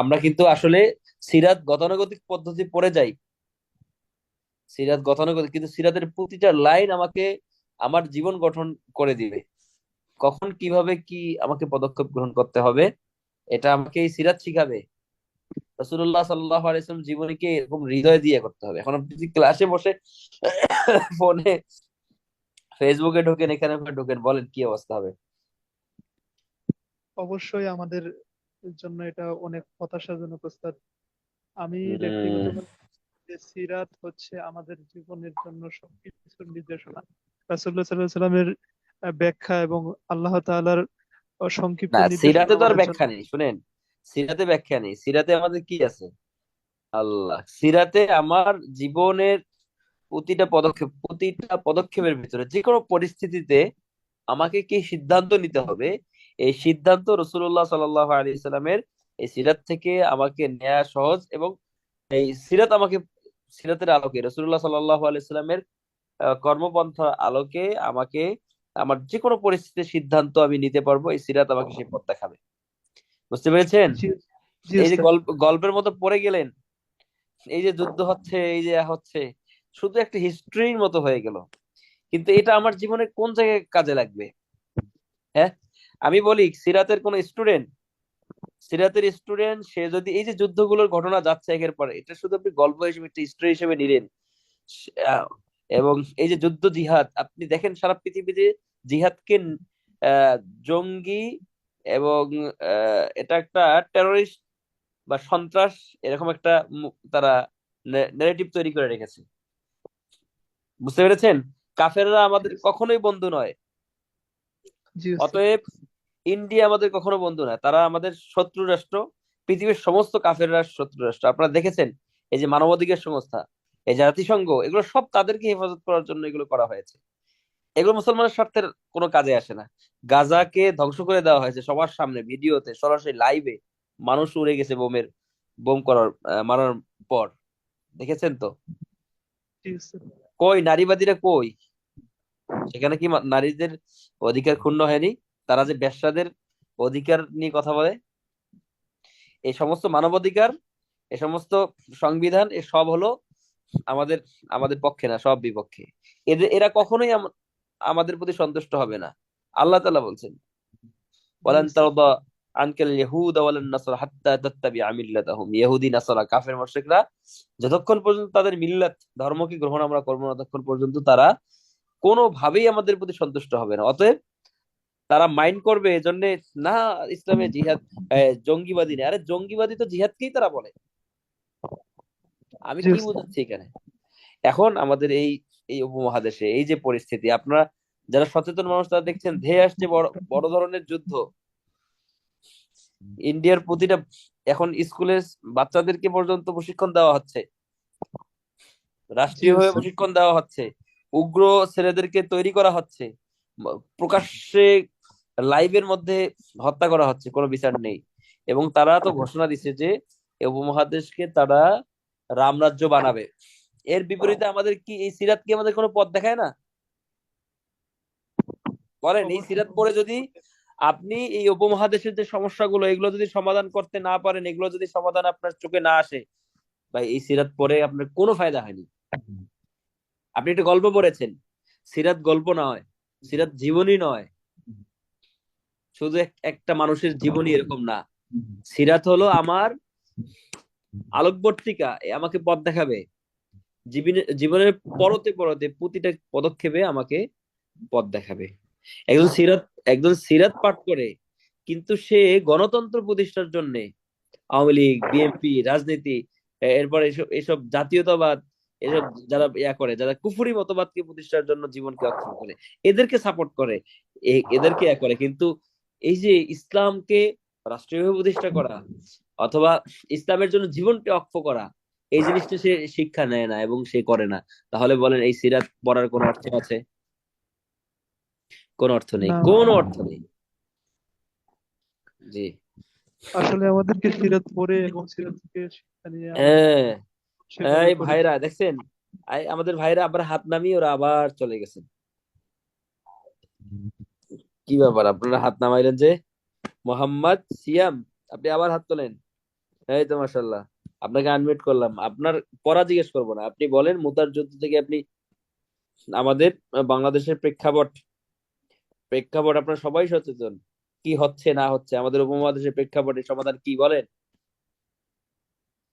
আমরা কিন্তু আসলে সিরাত গতানুগতিক পদ্ধতি পড়ে যাই, সিরাত গতানুগতিক, কিন্তু সিরাতের প্রতিটা লাইন আমাকে আমার জীবন গঠন করে দিবে। কখন কিভাবে কি আমাকে পদক্ষেপ গ্রহণ করতে হবে এটা আমাকে এই সিরাত শিখাবে। রাসূলুল্লাহ সাল্লাল্লাহু আলাইহি ওয়াসাল্লাম জীবনীকে এরকম হৃদয় দিয়ে করতে হবে। এখন আপনি যদি ক্লাসে বসে ফোনে ফেসবুকে ঢোকেন, এখানে ওখানে ঢোকেন, বলেন কি অবস্থা হবে? অবশ্যই আমাদের জন্য এটা অনেক হতাশাজনক ওস্তাদ। আমি উম, ব্যক্তিগতভাবে যে সিরাত হচ্ছে আমাদের জীবনের জন্য সবকিছুর নির্দেশনা। রাসূলুল্লাহ সাল্লাল্লাহু আলাইহি সাল্লামের ব্যাখ্যা এবং আল্লাহ তাআলার সংক্ষিপ্ত না, নির্দেশনা সিরাতে তো আর আমাদের জন্য। ব্যাখ্যা নেই, শুনেন। সিরাতে ব্যাখ্যা নেই, সিরাতে আমাদের কি আছে? আল্লাহ। সিরাতে আমার জীবনের প্রতিটা পদক্ষেপের ভিতরে যে কোনো পরিস্থিতিতে আমাকে কি সিদ্ধান্ত নিতে হবে, এই সিদ্ধান্ত রাসূলুল্লাহ সাল্লাল্লাহু আলাইহি সাল্লামের এই সিরাত থেকে আমাকে নেওয়া সহজ। এবং এই সিরাত আমাকে, সিরাতের আলোকে রাসূলুল্লাহ সাল্লাল্লাহু আলাইহি সাল্লামের কর্মপন্থার আলোকে আমাকে আমার যে কোনো পরিস্থিতির সিদ্ধান্ত আমি নিতে পারবো, এই সিরাত আমাকে সেই পথ দেখাবে। বুঝতে পেরেছেন? জি, জি এই যে ওস্তাদ। গল্পের মতো পড়ে গেলেন, এই যে যুদ্ধ হচ্ছে, এই যে হচ্ছে, শুধু একটা হিস্ট্রির মতো হয়ে গেল, কিন্তু এটা আমার জীবনে কোন জায়গায় কাজে লাগবে? হ্যাঁ, আমি বলি সিরাতের কোন স্টুডেন্ট, সিরাতের স্টুডেন্ট সে যদি এই যে যুদ্ধগুলোর ঘটনা যাচ্ছে একের পর, এটা শুধু আপনি গল্প হিসেবে একটা হিস্ট্রি হিসেবে নিলেন, আহ, এবং এই যে যুদ্ধ জিহাদ আপনি দেখেন সারা পৃথিবীতে জিহাদকে আহ, জঙ্গি এবং এটা একটা টেরোরিস্ট বা সন্ত্রাস, এরকম একটা তারা নেগেটিভ তৈরি করে রেখেছে। বুঝতে পেরেছেন? কাফেররা জি আমাদের ওস্তাদ। কখনোই বন্ধু নয়। জি ওস্তাদ। অতএব ইন্ডিয়া আমাদের কখনো বন্ধু না, তারা আমাদের শত্রু রাষ্ট্র। পৃথিবীর সমস্ত কাফেররা শত্রু রাষ্ট্র। আপনারা দেখেছেন এই যে মানবাধিকার সংস্থা, এই জাতিসংঘ, এগুলো সব তাদেরকে হেফাজত করার জন্য এগুলো করা হয়েছে। এগুলো মুসলমানের স্বার্থের কোনো কাজে আসে না। গাজাকে ধ্বংস করে দেওয়া হয়েছে সবার সামনে, ভিডিওতে, সরাসরি লাইভে। মানুষ উড়ে গেছে বোম করার মারার পর, দেখেছেন তো? জি ওস্তাদ। কই নারীবাদীরা কই? সেখানে কি নারীদের অধিকার ক্ষুণ্ণ হয়নি? তারা যে বেশ্যাদের অধিকার নিয়ে কথা বলে, এই সমস্ত মানবাধিকার, এই সমস্ত সংবিধান, এ সব হলো আমাদের আমাদের পক্ষে না, সব বিপক্ষে। এরা কখনোই আমাদের প্রতি সন্তুষ্ট হবে না। আল্লাহ তাআলা বলছেন, জি ওয়ালান ওস্তাদ। তারদা আনকাল ইয়াহুদা ওয়ালান নাসারা হাত্তা তাত্তাবিআ মিল্লাতাহুম। ইহুদি নাসারা কাফের মুশরিকরা যতক্ষণ পর্যন্ত তাদের মিল্লাত ধর্মকে গ্রহণ আমরা করবো না, ততক্ষণ পর্যন্ত তারা কোনোভাবেই আমাদের প্রতি সন্তুষ্ট হবে না। অতএব তারা মাইন্ড করবে এজন্য না, ইসলামে জিহাদ জঙ্গিবাদী নেই। আরে জঙ্গিবাদী তো জিহাদকেই তারা বলে। আমি জি কি ওস্তাদ। বুঝাচ্ছি এখানে? এখন আমাদের এই এই উপমহাদেশে এই যে পরিস্থিতি, আপনারা যারা সচেতন মানুষ তারা দেখছেন ধেয়ে আসছে বড় বড় ধরনের যুদ্ধ। ইন্ডিয়ার প্রতিটা, এখন স্কুলে বাচ্চাদেরকে পর্যন্ত প্রশিক্ষণ দেওয়া হচ্ছে, জি রাষ্ট্রীয়ভাবে ওস্তাদ। প্রশিক্ষণ দেওয়া হচ্ছে, উগ্র ছেলেদেরকে তৈরি করা হচ্ছে, প্রকাশ্যে লাইভের মধ্যে হত্যা করা হচ্ছে, কোনো বিচার নেই। এবং তারা তো ঘোষণা দিছে যে এই উপমহাদেশকে তারা রামরাজ্য বানাবে। এর বিপরীতে আমাদের কি এই সিরাত কি আমাদের কোনো পথ দেখায় না? বলেন, এই অবশ্যই সিরাত পড়ে যদি আপনি এই উপমহাদেশের যে সমস্যাগুলো এগুলো যদি সমাধান করতে না পারেন, এগুলো যদি সমাধান আপনার চোখে না আসে, ভাই এই সিরাত পড়ে আপনার কোনো ফায়দা হয়নি। আপনি একটা গল্প পড়েছেন, সিরাত গল্প নয়, সিরাত জীবনী নয়, শুধু একটা মানুষের জীবনী এরকম না। সিরাত হলো আমার আলোকবর্তিকা, এ আমাকে পথ দেখাবে জীবনের পরতে পরতে প্রতিটা পদক্ষেপে আমাকে পথ দেখাবে। একজন সিরাত একজন সিরাত পাঠ করে কিন্তু সে গণতন্ত্র প্রতিষ্ঠার জন্য আওয়ামী লীগ, বিএনপি, রাজনীতি, এরপর এসব এসব জাতীয়তাবাদ, এসব যারা করে, যারা কুফরি মতবাদকে প্রতিষ্ঠার জন্য জীবনকে অক্ষম করে, এদেরকে সাপোর্ট করে, এদেরকে করে, কিন্তু এই যে ইসলামকে রাষ্ট্রীয়ভাবে প্রতিষ্ঠা করা অথবা ইসলামের জন্য জীবনকে অক্ষ করা, এই জিনিসটা সে শিক্ষা নেয় না এবং সে করে না। তাহলে বলেন এই সিরাত পড়ার কোন অর্থ আছে? কোন অর্থ নেই, না, কোন অর্থ নেই। জি। আসলে আমাদেরকে সিরাত পড়ে এবং সিরাত থেকে শিক্ষা নিয়ে আমাদের হ্যাঁ, সেভাবে এই করে। ভাইরা দেখছেন, আমাদের ভাইরা আবার হাত নামিয়ে ওরা আবার চলে গেছেন। কি ব্যাপার, আপনারা হাত নামাইলেন যে? মোহাম্মদ সিয়াম, আপনি আবার হাত তোলেন। এই তো মাশাল্লাহ, আপনাকে আনমিউট করলাম। আপনার পড়া জিজ্ঞেস করবো না, আপনি বলেন মুতার যুদ্ধ থেকে আপনি আমাদের বাংলাদেশের প্রেক্ষাপট প্রেক্ষাপট আপনারা সবাই সচেতন, কি হচ্ছে না হচ্ছে আমাদের উপমহাদেশের প্রেক্ষাপটের সমাধান কি বলেন?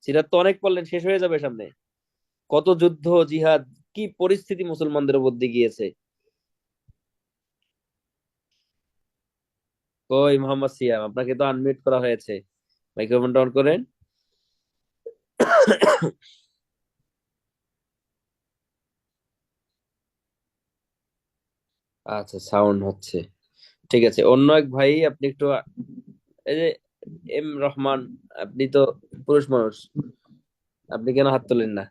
সিরাত তো অনেক পড়লেন, শেষ হয়ে যাবে সামনে। কত যুদ্ধ, জিহাদ, কি পরিস্থিতি মুসলমানদের উপর দিয়ে গিয়েছে। কই মোহাম্মদ সিয়াম, আপনাকে তো আনমিউট করা হয়েছে, মাইক্রোফোনটা অন করেন। আচ্ছা, সাউন্ড হচ্ছে, ঠিক আছে। অন্য এক ভাই, আপনি একটু এই যে এম রহমান, আপনি তো পুরুষ মানুষ, আপনি কেন হাত তোলেন না?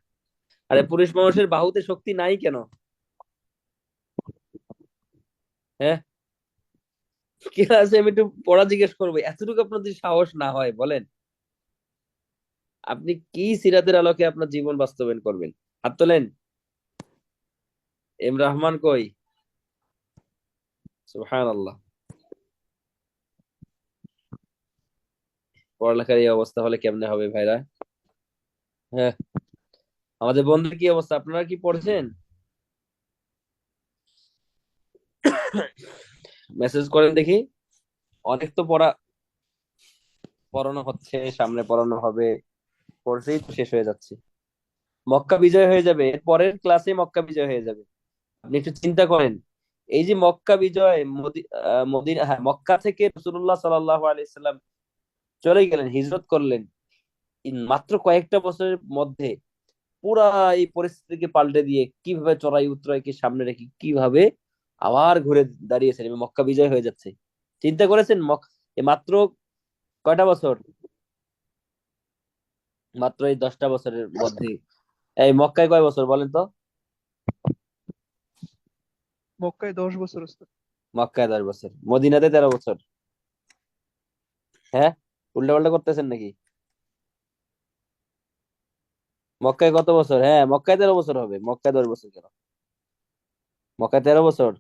আরে পুরুষ মানুষের বাহুতে শক্তি নাই কেন? হ্যাঁ, কি আছে, আমি একটু পড়া জিজ্ঞেস করবো, এতটুকু আপনার যদি সাহস না হয় বলেন, আপনি কি সিরাতের আলোকে আপনার জীবন বাস্তবায়ন করবেন? হাত তোলেন। এম রহমান কই? সুবহানাল্লাহ, পড়ালেখার এই অবস্থা হলে কেমনে হবে ভাইরা? হ্যাঁ, আমাদের বন্ধুর কি অবস্থা, আপনারা কি পড়ছেন? মেসেজ করেন দেখি। অনেক তো পড়ানো হচ্ছে, সামনে পড়ানো হবে, পড়ছেই তো শেষ হয়ে যাচ্ছে। মক্কা বিজয় হয়ে যাবে, এর পরের ক্লাসে মক্কা বিজয় হয়ে যাবে। আপনি একটু চিন্তা করেন, এই যে মক্কা বিজয়, মদিনা, হ্যাঁ, মক্কা থেকে রাসূলুল্লাহ সাল্লাল্লাহু আলাইহি সাল্লাম চলে গেলেন, হিজরত করলেন, মাত্র কয়েকটা বছরের মধ্যে পুরা এই পরিস্থিতিকে পাল্টে দিয়ে কিভাবে চড়াই উতরাইকে সামনে রেখে কিভাবে আবার ঘুরে দাঁড়িয়েছেন এবং মক্কা বিজয় হয়ে যাচ্ছে। চিন্তা করেছেন এ মাত্র কয়টা বছর, মাত্র এই 10টা বছরের মধ্যে। এই মক্কায় কয় বছর বলেন তো? মক্কায় 10 বছর ওস্তাদ। মক্কায় 10 বছর, মদিনাতে 13 বছর। হ্যাঁ, উল্টা পাল্টা করতেছেন নাকি? মক্কায় কত বছর? হ্যাঁ, মক্কায় 13 বছর হবে, মক্কায় 10 বছর কেন? মক্কায় 13 বছর,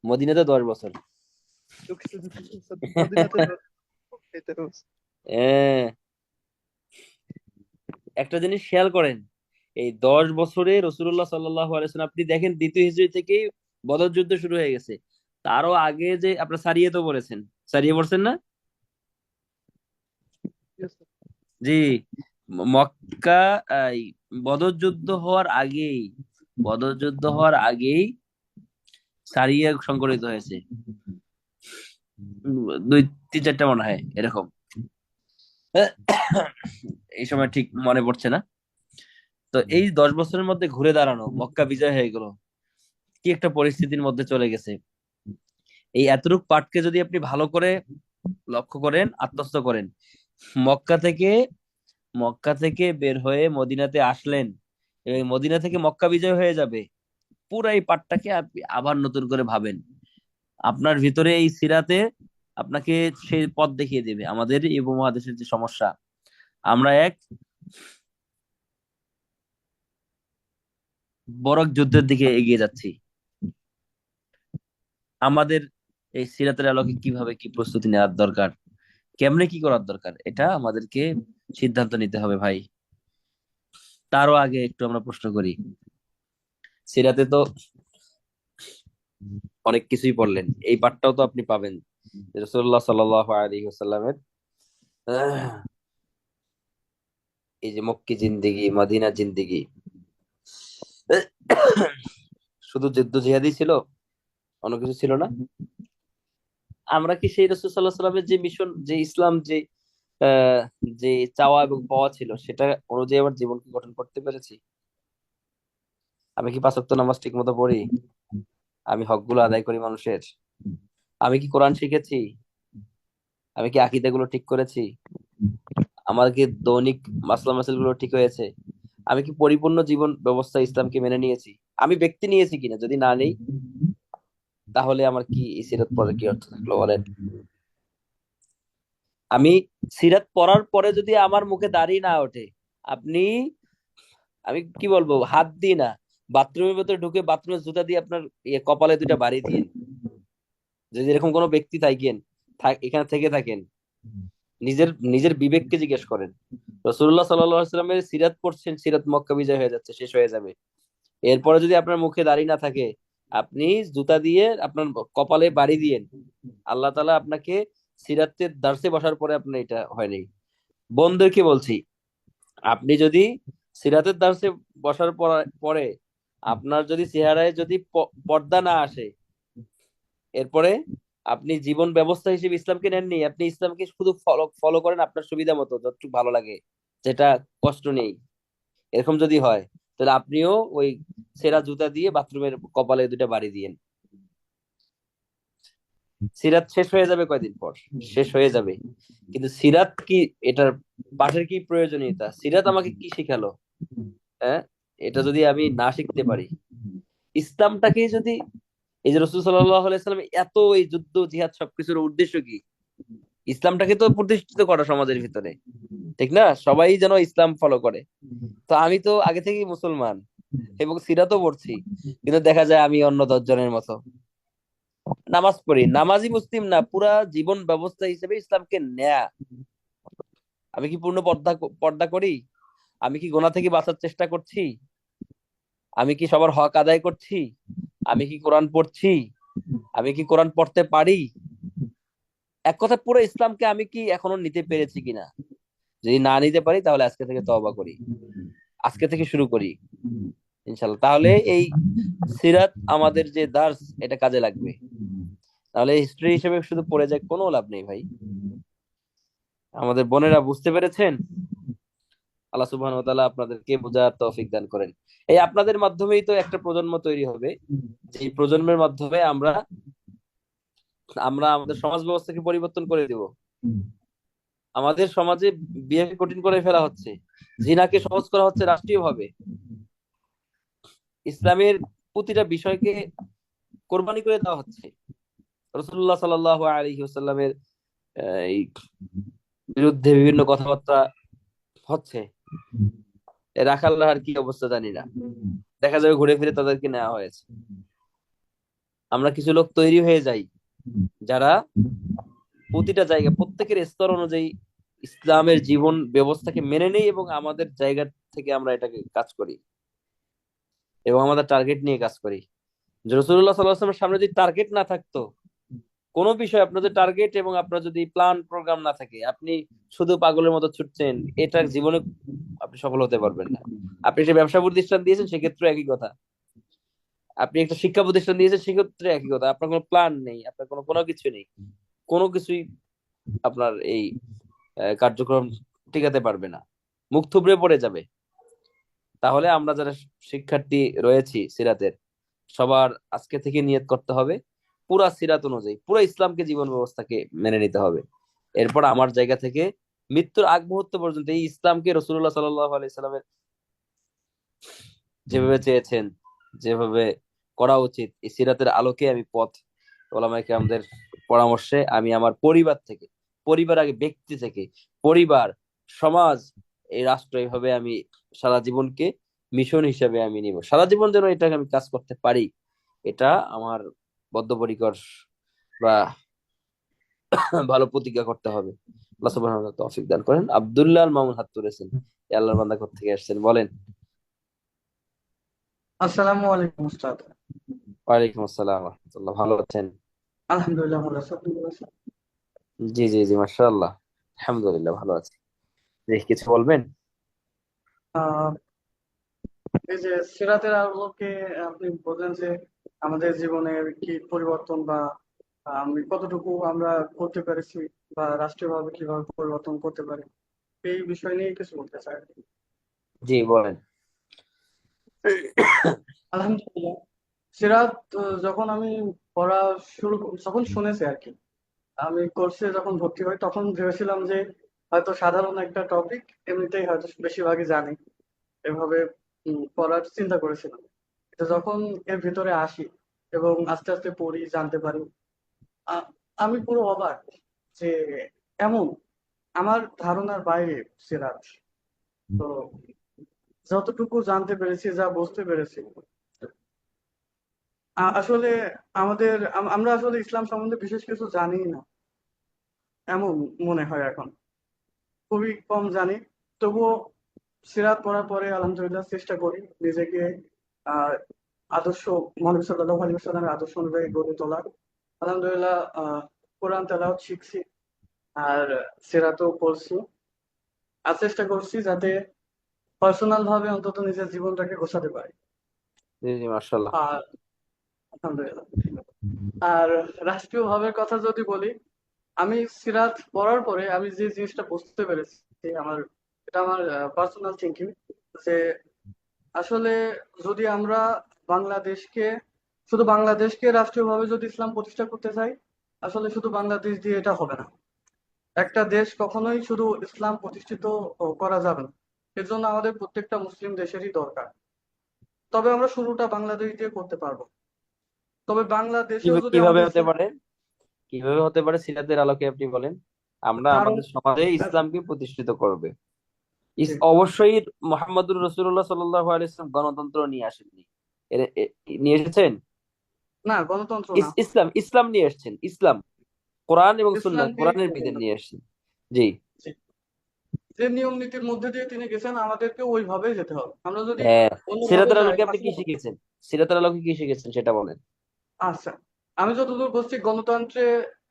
মদিনাতে 10 বছর। দুঃখিত দুঃখিত ওস্তাদ, মদিনাতে 10, মক্কায় 13 বছর। হ্যাঁ, একটা জিনিস খেয়াল করেন, এই 10 বছরে রসুল্লাহ সাল্লাহ আলাইসাল্লাম, আপনি দেখেন দ্বিতীয় হিজরি থেকেই বদর যুদ্ধ শুরু হয়ে গেছে। তারও আগে যে আপনার সারিয়ে তো বলেছেন, সারিয়ে পড়ছেন না? জি ওস্তাদ। জি। মক্কা, এই বদর যুদ্ধ হওয়ার আগেই, বদর যুদ্ধ হওয়ার আগেই সারিয়া সংগঠিত হয়েছে। দুই তিন চারটা মনে হয় এরকম, এই সময় ঠিক মনে পড়ছে না। তো এই 10 বছরের মধ্যে ঘুরে দাঁড়ানো, মক্কা বিজয় হয়ে গেল, কি একটা পরিস্থিতির মধ্যে চলে গেছে। এই এতটুক পাঠকে যদি আপনি ভালো করে লক্ষ্য করেন, আত্মস্থ করেন, মক্কা থেকে মক্কা থেকে বের হয়ে মদিনাতে আসলেন এবং মদিনা থেকে মক্কা বিজয় হয়ে যাবে, পুরো এই পাঠটাকে আপনি আবার নতুন করে ভাবেন। আপনার ভিতরে এই সিরাতে আপনাকে সেই পথ দেখিয়ে দেবে। আমাদের এই উপমহাদেশের যে সমস্যা, আমরা এক বড় যুদ্ধের দিকে এগিয়ে যাচ্ছি। আমাদের এই সিরাতের আলোকে কিভাবে কি প্রস্তুতি নেওয়ার দরকার, কেমনে কি করার দরকার, এটা আমাদেরকে সিদ্ধান্ত নিতে হবে ভাই। তারও আগে একটু আমরা প্রশ্ন করি, সিরাতে তো অনেক কিছুই পড়লেন, এই পাঠটাও তো আপনি পাবেন রাসূলুল্লাহ সাল্লাল্লাহু আলাইহি ওয়াসাল্লামের এই যে মক্কি জিন্দেগি, মদিনা জিন্দেগি, শুধু যুদ্ধ জিহাদি ছিল, অন্য কিছু ছিল না? আমরা কি সেই রাসূল সাল্লাল্লাহু আলাইহি ওয়াসাল্লামের যে মিশন, যে ইসলাম, যে আহ যে চাওয়া এবং পাওয়া ছিল, সেটা অনুযায়ী আমার জীবনকে গঠন করতে পেরেছি? আমি কি পাঁচ ওয়াক্ত নামাজ ঠিক মতো পড়ি? আমি হকগুলো আদায় করি মানুষের? আমি কি কোরআন শিখেছি? আমি কি আকীদা গুলো ঠিক করেছি? আমার কি দৈনিক মাসলা মাসাইল গুলো ঠিক হয়েছে? আমি কি পরিপূর্ণ জীবন ব্যবস্থা ইসলামকে মেনে নিয়েছি? আমি ব্যক্তি নিয়েছি কিনা? যদি না নেই, তাহলে আমার কি এই সিরাত পড়ার কি অর্থ থাকলো বলেন? আমি সিরাত পড়ার পরে যদি আমার মুখে দাড়ি না ওঠে, আপনি, আমি কি বলবো, হাত দিই না, বাথরুমের ভেতরে ঢুকে বাথরুমের জুতা দিয়ে আপনার কপালে দুইটা বাড়ি দিয়েন, যদি এরকম কোনো ব্যক্তি থাকেন, এখানে থেকে থাকেন, নিজের নিজের বিবেককে জিজ্ঞেস করেন। রাসূলুল্লাহ সাল্লাল্লাহু আলাইহি ওয়াসাল্লামের সিরাত পড়ছেন, সিরাত মক্কা বিজয় হয়ে যাচ্ছে, শেষ হয়ে যাবে, এরপরে যদি আপনার মুখে দাড়ি না থাকে, আপনি জুতা দিয়ে আপনার কপালে বাড়ি দিয়েন, আল্লাহ তাআলা আপনাকে, সিরাতের দার্সে বসার পরে আপনার এটা হয়নি। বোনদেরকে বলছি, আপনি যদি সিরাতের দার্সে বসার পরে আপনার যদি চেহারায় যদি পর্দা না আসে, এরপরে আপনি জীবন ব্যবস্থা হিসেবে ইসলামকে নেননি, আপনি ইসলামকে শুধু ফলো ফলো করেন আপনার সুবিধা মতো, যতটুকু ভালো লাগে, যেটা কষ্ট নেই, এরকম যদি হয়, তাহলে আপনিও ওই ছেঁড়া জুতা দিয়ে বাথরুমের কপালে দুটা বাড়ি দিয়েন। সিরাত শেষ হয়ে যাবে কয়দিন পর, শেষ হয়ে যাবে, কিন্তু সিরাত কি, এটার পাঠের কি প্রয়োজনীয়তা, সিরাত আমাকে কি শিখালো, হ্যাঁ, এটা যদি আমি না শিখতে পারি, ইসলামটাকে যদি, এই যে রাসূল সাল্লাল্লাহু আলাইহি সাল্লাম এত এই যুদ্ধ জিহাদ সবকিছুর উদ্দেশ্য কি? ইসলামটাকে তো প্রতিষ্ঠিত করা সমাজের ভিতরে, ঠিক না? সবাই যেন ইসলাম ফলো করে। তো আমি তো আগে থেকেই মুসলমান এবং সিরাতও পড়ছি, কিন্তু দেখা যায় আমি অন্য 10 জনের মতো নামাজ পড়ি, নামাজি মুসলিম না, পুরা জীবন ব্যবস্থা হিসেবে ইসলামকে নেয়া। আমি কি পূর্ণ পর্দা পর্দা করি? আমি কি গোনা থেকে বাঁচার চেষ্টা করছি? আমি কি সবার হক আদায় করছি? আমি কি কোরআন পড়ছি? আমি কি কোরআন পড়তে পারি? এক কথা, পুরো ইসলামকে আমি কি এখনো নিতে পেরেছি কিনা? যদি না নিতে পারি, তাহলে আজকে থেকে তওবা করি, আজকে থেকে শুরু করি ইনশাল্লাহ। তাহলে এই সিরাত আমাদের যে দার্স, এটা কাজে লাগবে। তাহলে হিস্ট্রি হিসেবে শুধু পড়ে যায় কোনো লাভ নেই ভাই। আমাদের বোনেরা বুঝতে পেরেছেন? আল্লাহ সুবহানাহু ওয়া তাআলা আপনাদেরকে বোঝার তৌফিক দান করেন। এই আপনাদের মাধ্যমেই তো একটা প্রজন্ম তৈরি হবে, যে প্রজন্মের মাধ্যমে আমরা আমরা আমাদের সমাজ ব্যবস্থাকে পরিবর্তন করে দিব। আমাদের সমাজে বিয়েকে কঠিন করে ফেলা হচ্ছে, জিনাকে সহজ করা হচ্ছে রাষ্ট্রীয়ভাবে, ইসলামের প্রতিটা বিষয়কে কোরবানি করে দেওয়া হচ্ছে। রাসূলুল্লাহ সাল্লাল্লাহু আলাইহি ওয়াসাল্লামের এই বিরুদ্ধে বিভিন্ন কথাবার্তা হচ্ছে, রাখাল্লাহর কি অবস্থা জানি না, দেখা যাবে ঘুরে ফিরে তাদেরকে নেওয়া হয়েছে। আমরা কিছু লোক তৈরি হয়ে যাই, যারা প্রতিটা জায়গা, প্রত্যেকের স্তর অনুযায়ী ইসলামের জীবন ব্যবস্থাকে মেনে নেই এবং আমাদের জায়গা থেকে আমরা এটাকে কাজ করি এবং আমাদের টার্গেট নিয়ে কাজ করি। রাসূলুল্লাহ সাল্লাল্লাহু আলাইহি ওয়াসাল্লামের সামনে যদি টার্গেট না থাকতো, কোনো বিষয় আপনাদের টার্গেট এবং আপনার যদি প্ল্যান প্রোগ্রাম না থাকে, আপনি শুধু পাগলের মতো ছুটছেন, এটা জীবনে আপনি সফল হতে পারবেন না। আপনি একটা ব্যবসা প্রতিষ্ঠান দিয়েছেন, সেক্ষেত্রে একই কথা। আপনি একটা শিক্ষা প্রতিষ্ঠান দিয়েছেন, সেক্ষেত্রে একই কথা। আপনার কোনো প্ল্যান নেই, আপনার কোনো কোনো কিছু নেই, কোনো কিছুই আপনার এই কার্যক্রম টিকাতে পারবে না, মুখ থুবড়ে পড়ে যাবে। তাহলে আমরা যারা শিক্ষার্থী রয়েছি সিরাতের, সবার আজকে থেকে নিয়ত করতে হবে পুরা সিরাত অনুযায়ী, পুরো ইসলামকে জীবন ব্যবস্থাকে মেনে নিতে হবে। এরপর আমার জায়গা থেকে মৃত্যুর আগ মুহূর্ত পর্যন্ত এই ইসলামকে রাসূলুল্লাহ সাল্লাল্লাহু আলাইহি সাল্লামের যেভাবে চেয়েছেন, যেভাবে করা উচিত, এই সিরাতের আলোকে আমি পথ ওলামায়ে কেরামদের পরামর্শে আমি আমার পরিবার থেকে, পরিবার আগে ব্যক্তি থেকে, পরিবার, সমাজ, এই রাষ্ট্র, এইভাবে আমি সারা জীবনকে মিশন হিসেবে আমি নিব, সারা জীবন যেন এটাকে আমি কাজ করতে পারি। এটা আমার বদ্ধপরিকর বা ভালো প্রতিজ্ঞা করতে হবে। আল্লাহ সুবহানাহু ওয়া তাআলা তৌফিক দান করেন। আব্দুল্লাহ আল মামুন হাত তুলেছেন। এ আল্লাহর বান্দা কোথা থেকে আসছেন বলেন? আসসালামু আলাইকুম উস্তাদ। ওয়ালাইকুম আসসালাম ওয়া রাহমাতুল্লাহ। ভালো আছেন? আলহামদুলিল্লাহ ভালো আছি, আপনি ভালো আছেন? জি জি জি, মাশাআল্লাহ, আলহামদুলিল্লাহ ভালো আছি। জি, কিছু বলবেন? আহ এই যে সিরাতের আলোকে আপনি বললেন যে আমাদের জীবনের কি পরিবর্তন বা আমি কতটুকু আমরা করতে পেরেছি বা রাষ্ট্রীয়ভাবে কিভাবে পরিবর্তন করতে পারি, এই বিষয় নিয়ে কিছু বলতে চাই আর কি। জি বলেন। আলহামদুলিল্লাহ, সিরাত যখন আমি পড়া যখন শুনেছি আর কি, আমি কোর্সে যখন ভর্তি হই তখন ভেবেছিলাম যে হয়তো সাধারণ একটা টপিক, এমনিতেই হয়তো বেশিরভাগই জানি, এভাবে পড়ার চিন্তা করেছিলাম। তো যখন এর ভিতরে আসি এবং আস্তে আস্তে পড়ি, জানতে পারি, আ- আমি পুরো অবাক যে এমন আমার ধারণার বাইরে সিরাত। তো যতটুকু জানতে পেরেছি, যা বুঝতে পেরেছি, আসলে আমরা আসলে ইসলাম সম্বন্ধে বিশেষ কিছু জানি না, এমন মনে হয় এখন। খুবই কম জানি। তবুও সিরাত পড়ার পরে আলহামদুলিল্লাহ চেষ্টা করি নিজেকে আহ আদর্শ, মহানবী সাল্লাল্লাহু আলাইহি ওয়াসাল্লামের আদর্শ অনুযায়ী গড়ে তোলার। আলহামদুলিল্লাহ কোরআন তেলাওয়াত শিখছি আর সিরাতও পড়ছি। আর চেষ্টা করছি যাতে পার্সোনাল ভাবে অন্তত নিজের জীবনটাকে গোছাতে পারি। জি জি, মাশাআল্লাহ। আর আলহামদুলিল্লাহ। আর রাষ্ট্রীয় ভাবের কথা যদি বলি, আমি সিরাত পড়ার পরে আমি যে জিনিসটা বুঝতে পেরেছি, আমার এটা আমার পার্সোনাল থিঙ্কিং, যে আসলে যদি আমরা বাংলাদেশকে শুধু বাংলাদেশকে রাষ্ট্রীয়ভাবে যদি ইসলাম প্রতিষ্ঠা করতে চাই, আসলে শুধু বাংলাদেশ দিয়ে এটা হবে না। একটা দেশ কখনোই শুধু ইসলাম প্রতিষ্ঠিত করা যাবে না। এর জন্য আমাদের প্রত্যেকটা মুসলিম দেশেরই দরকার। তবে আমরা শুরুটা বাংলাদেশ দিয়ে করতে পারবো। তবে বাংলাদেশেও যদি কিভাবে আমাদের হতে পারে? কিভাবে হতে পারে সিরাতের আলোকে আপনি বলেন। আমরা কারণ আমাদের সমাজে ইসলামকে প্রতিষ্ঠিত করবে। জি, অবশ্যই মুহাম্মদুর রাসূলুল্লাহ সাল্লাল্লাহু আলাইহি ওয়াসাল্লাম গণতন্ত্র নিয়ে আসেননি। নিয়ে এসেছেন না গণতন্ত্র না, ইসলাম, ইসলাম নিয়ে এসেছেন। ইসলাম, কোরআন এবং সুন্নাহ, ইসলামকে কোরআনের বিধান নিয়ে এসেছেন। জি যে নিয়ম নীতির মধ্যে দিয়ে তিনি গেছেন আমাদেরকে ওইভাবেই যেতে হবে। আমরা যদি হ্যাঁ। অন্যভাবে সিরাতের যাই আলোকে আপনি কি আসলে, শিখেছেন? সিরাতের আলোকে কি শিখেছেন সেটা বলেন। আচ্ছা, আমি যতদূর বুঝছি গণতন্ত্রে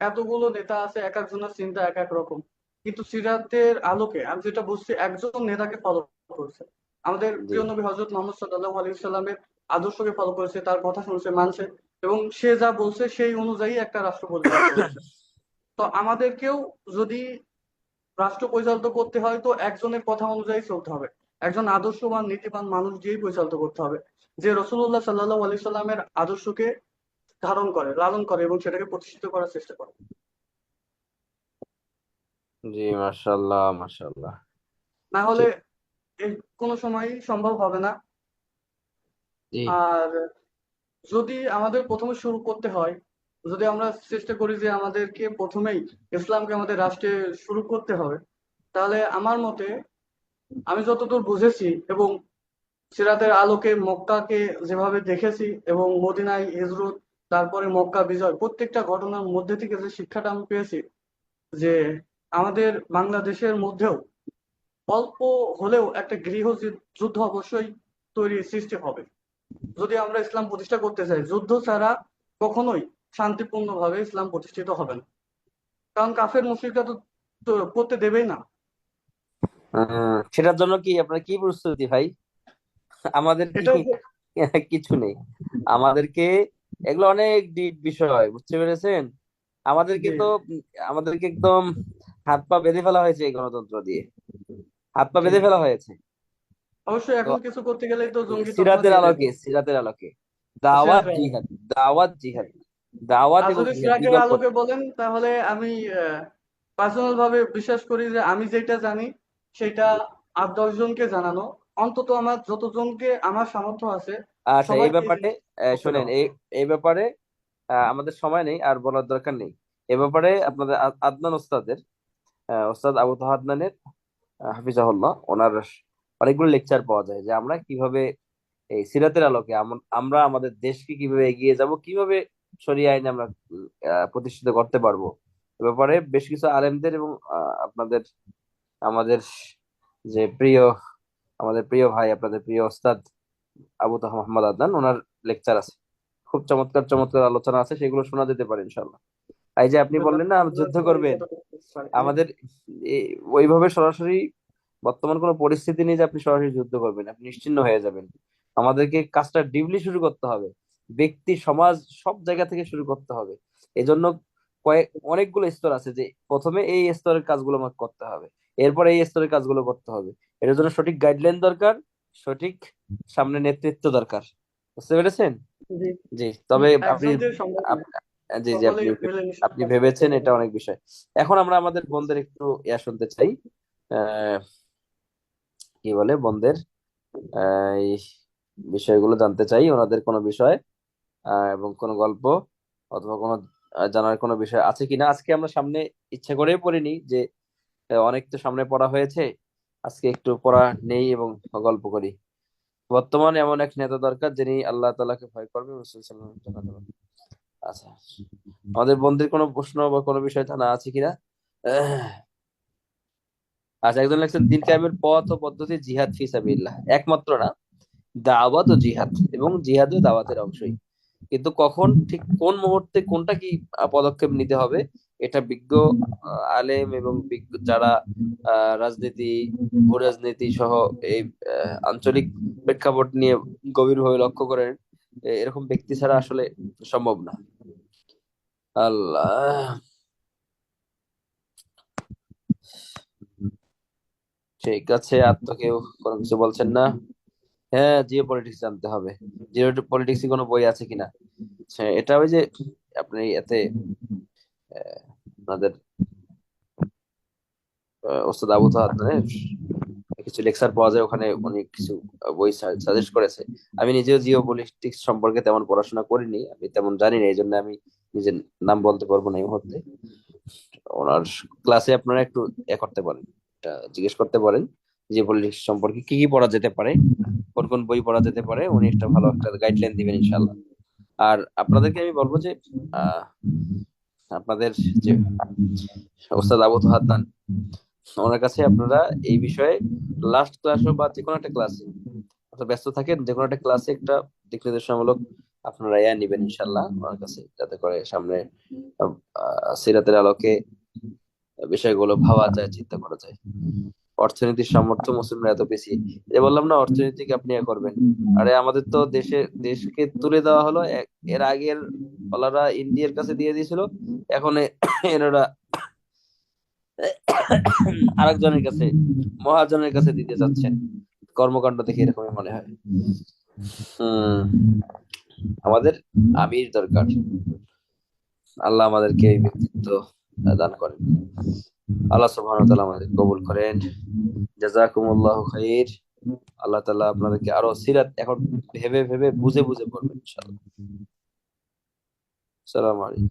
এতগুলো নেতা আছে, এক একজনের চিন্তা এক এক রকম। কিন্তু সিরাতের আলোকে আমি যেটা বুঝছি, একজন নেতাকে ফলো করছে, আমাদের জি প্রিয় নবী হযরত মুহাম্মদ সাল্লাল্লাহু আলাইহি সাল্লামের আদর্শকে ফলো করেছে, তার কথা শুনছে, মানছে, এবং সে যা বলছে সেই অনুযায়ী একটা রাষ্ট্র পরিচালিত হচ্ছে। তো আমাদেরকেও যদি রাষ্ট্র পরিচালিত করতে হয়, তো একজনের কথা অনুযায়ী চলতে হবে, একজন আদর্শবান নীতিবান মানুষ দিয়েই পরিচালিত করতে হবে, যে রাসূলুল্লাহ সাল্লাল্লাহু আলাইহি সাল্লামের আদর্শকে ধারণ করে, লালন করে এবং সেটাকে প্রতিষ্ঠিত করার চেষ্টা করে। জি, মাশাআল্লাহ মাশাআল্লাহ। না হলে ঠিক। এই কোনো সময়ই সম্ভব হবে না। জি আর যদি আমাদের প্রথমে শুরু করতে হয়, যদি আমরা চেষ্টা করি যে আমাদেরকে প্রথমেই ইসলামকে আমাদের রাষ্ট্রে শুরু করতে হবে, তাহলে আমার মতে, আমি যতদূর বুঝেছি এবং সিরাতের আলোকে মক্কাকে যেভাবে দেখেছি এবং মদিনায় হিজরত, তারপরে মক্কা বিজয়, প্রত্যেকটা ঘটনার মধ্যে থেকে যে শিক্ষাটা আমি পেয়েছি, যে আমাদের বাংলাদেশের মধ্যেও অল্প হলেও একটা যুদ্ধ অবশ্যই সৃষ্টি হবে। যদি আমরা ইসলাম প্রতিষ্ঠা করতে চাই, যুদ্ধ ছাড়া কখনোই শান্তিপূর্ণভাবে ইসলাম প্রতিষ্ঠিত হবে না। কারণ কাফের মুশরিকরা তো তো করতে দেবেই না। সেটার জন্য কি আপনার কি প্রস্তুতি ভাই? আমাদের কি এটাই যে কিছু নেই। আমাদেরকে এগুলো অনেক ডিপ বিষয়, বুঝতে পেরেছেন? আমাদেরকে যে তো আমাদেরকে একদম হাত পা বেঁধে ফেলা হয়েছে এই গণতন্ত্র দিয়ে। হাত পা যে বেঁধে ফেলা হয়েছে। অবশ্যই তো এখন কিছু করতে গেলেই তো জঙ্গি তকমা সিরাতের দিয়ে দেবে। আলোকে, সিরাতের আলোকে দাওয়াত সেটাই। জিহাদ, দাওয়াত জিহাদ, দাওয়াত আর এবং যদি জিহাদ সিরাকের বিকল্প আলোকে নেই। বলেন, তাহলে আমি পার্সোনাল ভাবে বিশ্বাস করি যে আমি যেটা জানি সেটা জি। ৮-১০ জনকে জানানো, অন্তত আমার যতজনকে আমার সামর্থ্য আছে আচ্ছা, এই সবাইকে এই ব্যাপারে জিনিস করতে শোনেন, দেওয়া। এই এই ব্যাপারে আমাদের সময় নেই আর বলার দরকার নেই। এ ব্যাপারে আপনাদের আদনান ওস্তাদের, ওস্তাদ আবু তাহা আদনানের, হাফিজাহুল্লাহ, ওনার অনেকগুলো লেকচার পাওয়া যায় যে আমরা কিভাবে এই সিরাতের আলোকে আমরা আমাদের দেশকে কিভাবে এগিয়ে যাব, কিভাবে শরিয়া আইনে আমরা প্রতিষ্ঠিত করতে পারবো। এ ব্যাপারে বেশ কিছু আলেমদের এবং আপনাদের আমাদের যে আমাদের প্রিয় ভাই, আপনাদের প্রিয় ওস্তাদ আবু তাহা মোহাম্মদ আদনান, ওনার লেকচার আছে, খুব চমৎকার চমৎকার আলোচনা আছে, সেগুলো শোনা যেতে পারে ইনশাল্লাহ। এই যে আপনি বললেন না আমরা যুদ্ধ আসলে এই করবেন, কথাটা বলতে পারি। আমাদের ওইভাবে সরাসরি বর্তমান কোনো পরিস্থিতি নেই যে আপনি সরাসরি যুদ্ধ করবেন, আপনি নিশ্চিন্ন হয়ে যাবেন। আমাদেরকে কাজটা ডিপলি শুরু করতে হবে, ব্যক্তি সমাজ সব জায়গা থেকে শুরু করতে হবে। এজন্য অনেকগুলো স্তর আছে, যে প্রথমে এই স্তরের কাজগুলো আমাকে করতে হবে, এরপরে এই স্তরের কাজগুলো করতে হবে। এটার জন্য সঠিক গাইডলাইন দরকার, সঠিক সামনে নেতৃত্ব দরকার। বুঝতে পেরেছেন? জি, জি, তবে আপনি একজন দিয়ে সম্ভব না, জি জি, সকলেই আপনি মিলেমিশে আপনি কাজ করতে ভেবেছেন, হবে। এটা অনেক বিষয়। এখন আমরা আমাদের বন্ধের একটু শুনতে চাই, আহ, কি বলে বন্ধের এই বিষয়গুলো জানতে চাই, ওনাদের কোনো বিষয় এবং কোনো গল্প অথবা কোনো জানার কোনো বিষয় আছে কিনা। আজকে আমরা সামনে ইচ্ছা করেই পড়িনি যে অনেক তো সামনে পড়া হয়েছে, আজকে একটু পড়া নেই এবং গল্প করি। বর্তমানে এমন এক নেতা দরকার যিনি আল্লাহ তাআলাকে ভয় করবে, রাসূল সাল্লাল্লাহু আলাইহি ওয়াসাল্লাম। আচ্ছা, আমাদের বন্ধের কোনো প্রশ্ন বা কোনো বিষয় জানা আছে কিনা? আহ, আচ্ছা, একজন লেখছেন দিন কায়েমের পথ ও পদ্ধতি জিহাদ ফি সাবিলিল্লাহ, একমাত্র না, দাওয়াত ও জিহাদ, এবং জিহাদ ও দাওয়াতের অংশই। কিন্তু কখন, ঠিক কোন মুহূর্তে কোনটা কি পদক্ষেপ নিতে হবে, এটা বিজ্ঞ আলেম এবং বিজ্ঞ যারা রাজনীতি, ভূরাজনীতি সহ এই আঞ্চলিক প্রেক্ষাপট নিয়ে গভীরভাবে লক্ষ্য করেন, এরকম ব্যক্তি ছাড়া আসলে সম্ভব না। আল্লাহ, ঠিক আছে, আর তো কেউ কোনো কিছু বলছেন না। হ্যাঁ, জিও পলিটিক্স জানতে হবে। জিও পলিটিক্স কোনো বই আছে কিনা? হ্যাঁ, এটা ওই যে আপনি এতে আপনাদের ওস্তাদ আবু তাহের কিছু লেকচার পাওয়া যায়, ওখানে অনেক কিছু বই সাজেস্ট করেছে। আমি নিজেও জিও পলিটিক্স সম্পর্কে তেমন পড়াশোনা করিনি, আমি তেমন জানি না, এই জন্য আমি নিজের নাম বলতে পারবো না এই মুহূর্তে। ওনার ক্লাসে আপনারা একটু করতে পারেন, এটা জিজ্ঞেস করতে পারেন জিও পলিটিক্স সম্পর্কে কি কি পড়া যেতে পারে, কোন কোন বই পড়া যেতে পারে, উনি একটা ভালো একটা গাইডলাইন দিবেন ইনশাল্লাহ। আর আপনাদেরকে আমি বলবো যে আহ আপনাদের যে ওস্তাদ আবু হাদনান, ওনার কাছে আপনারা এই বিষয়ে লাস্ট ক্লাসে বা যে কোনো একটা ক্লাসে, আপনারা ব্যস্ত থাকেন, যে কোনো একটা ক্লাসে একটা দিক নির্দেশনামূলক আপনারা নিবেন ইনশাল্লাহ ওনার কাছে, যাতে করে সামনে সিরাতের আলোকে বিষয়গুলো ভাবা যায়, চিন্তা করা যায়। অর্থনীতির সামর্থ্য, মুসলিমরা এত বেশি, যে বললাম না অর্থনীতিকে আপনি করবেন। আরে আমাদের তো দেশকে তুলে দেওয়া হলো, এর আগের ওলারা ইন্ডিয়ার কাছে দিয়ে দিয়েছিল, এখন এনারা আরেকজনের কাছে, মহাজনের কাছে দিতে যাচ্ছেন। কর্মকাণ্ড দেখে এরকমই মনে হয়। হম আমাদের আমির দরকার। আল্লাহ আমাদেরকে এই ব্যক্তিত্ব দান করেন। আল্লাহ সুবহানাহু ওয়া তাআলা আমাদের কবুল করেন। জাযাকুমুল্লাহু খাইর। আল্লাহ তাআলা আপনাদেরকে আরো সিরাত এখন ভেবে ভেবে বুঝে বুঝে পড়বেন ইনশাআল্লাহ। আসসালামু আলাইকুম।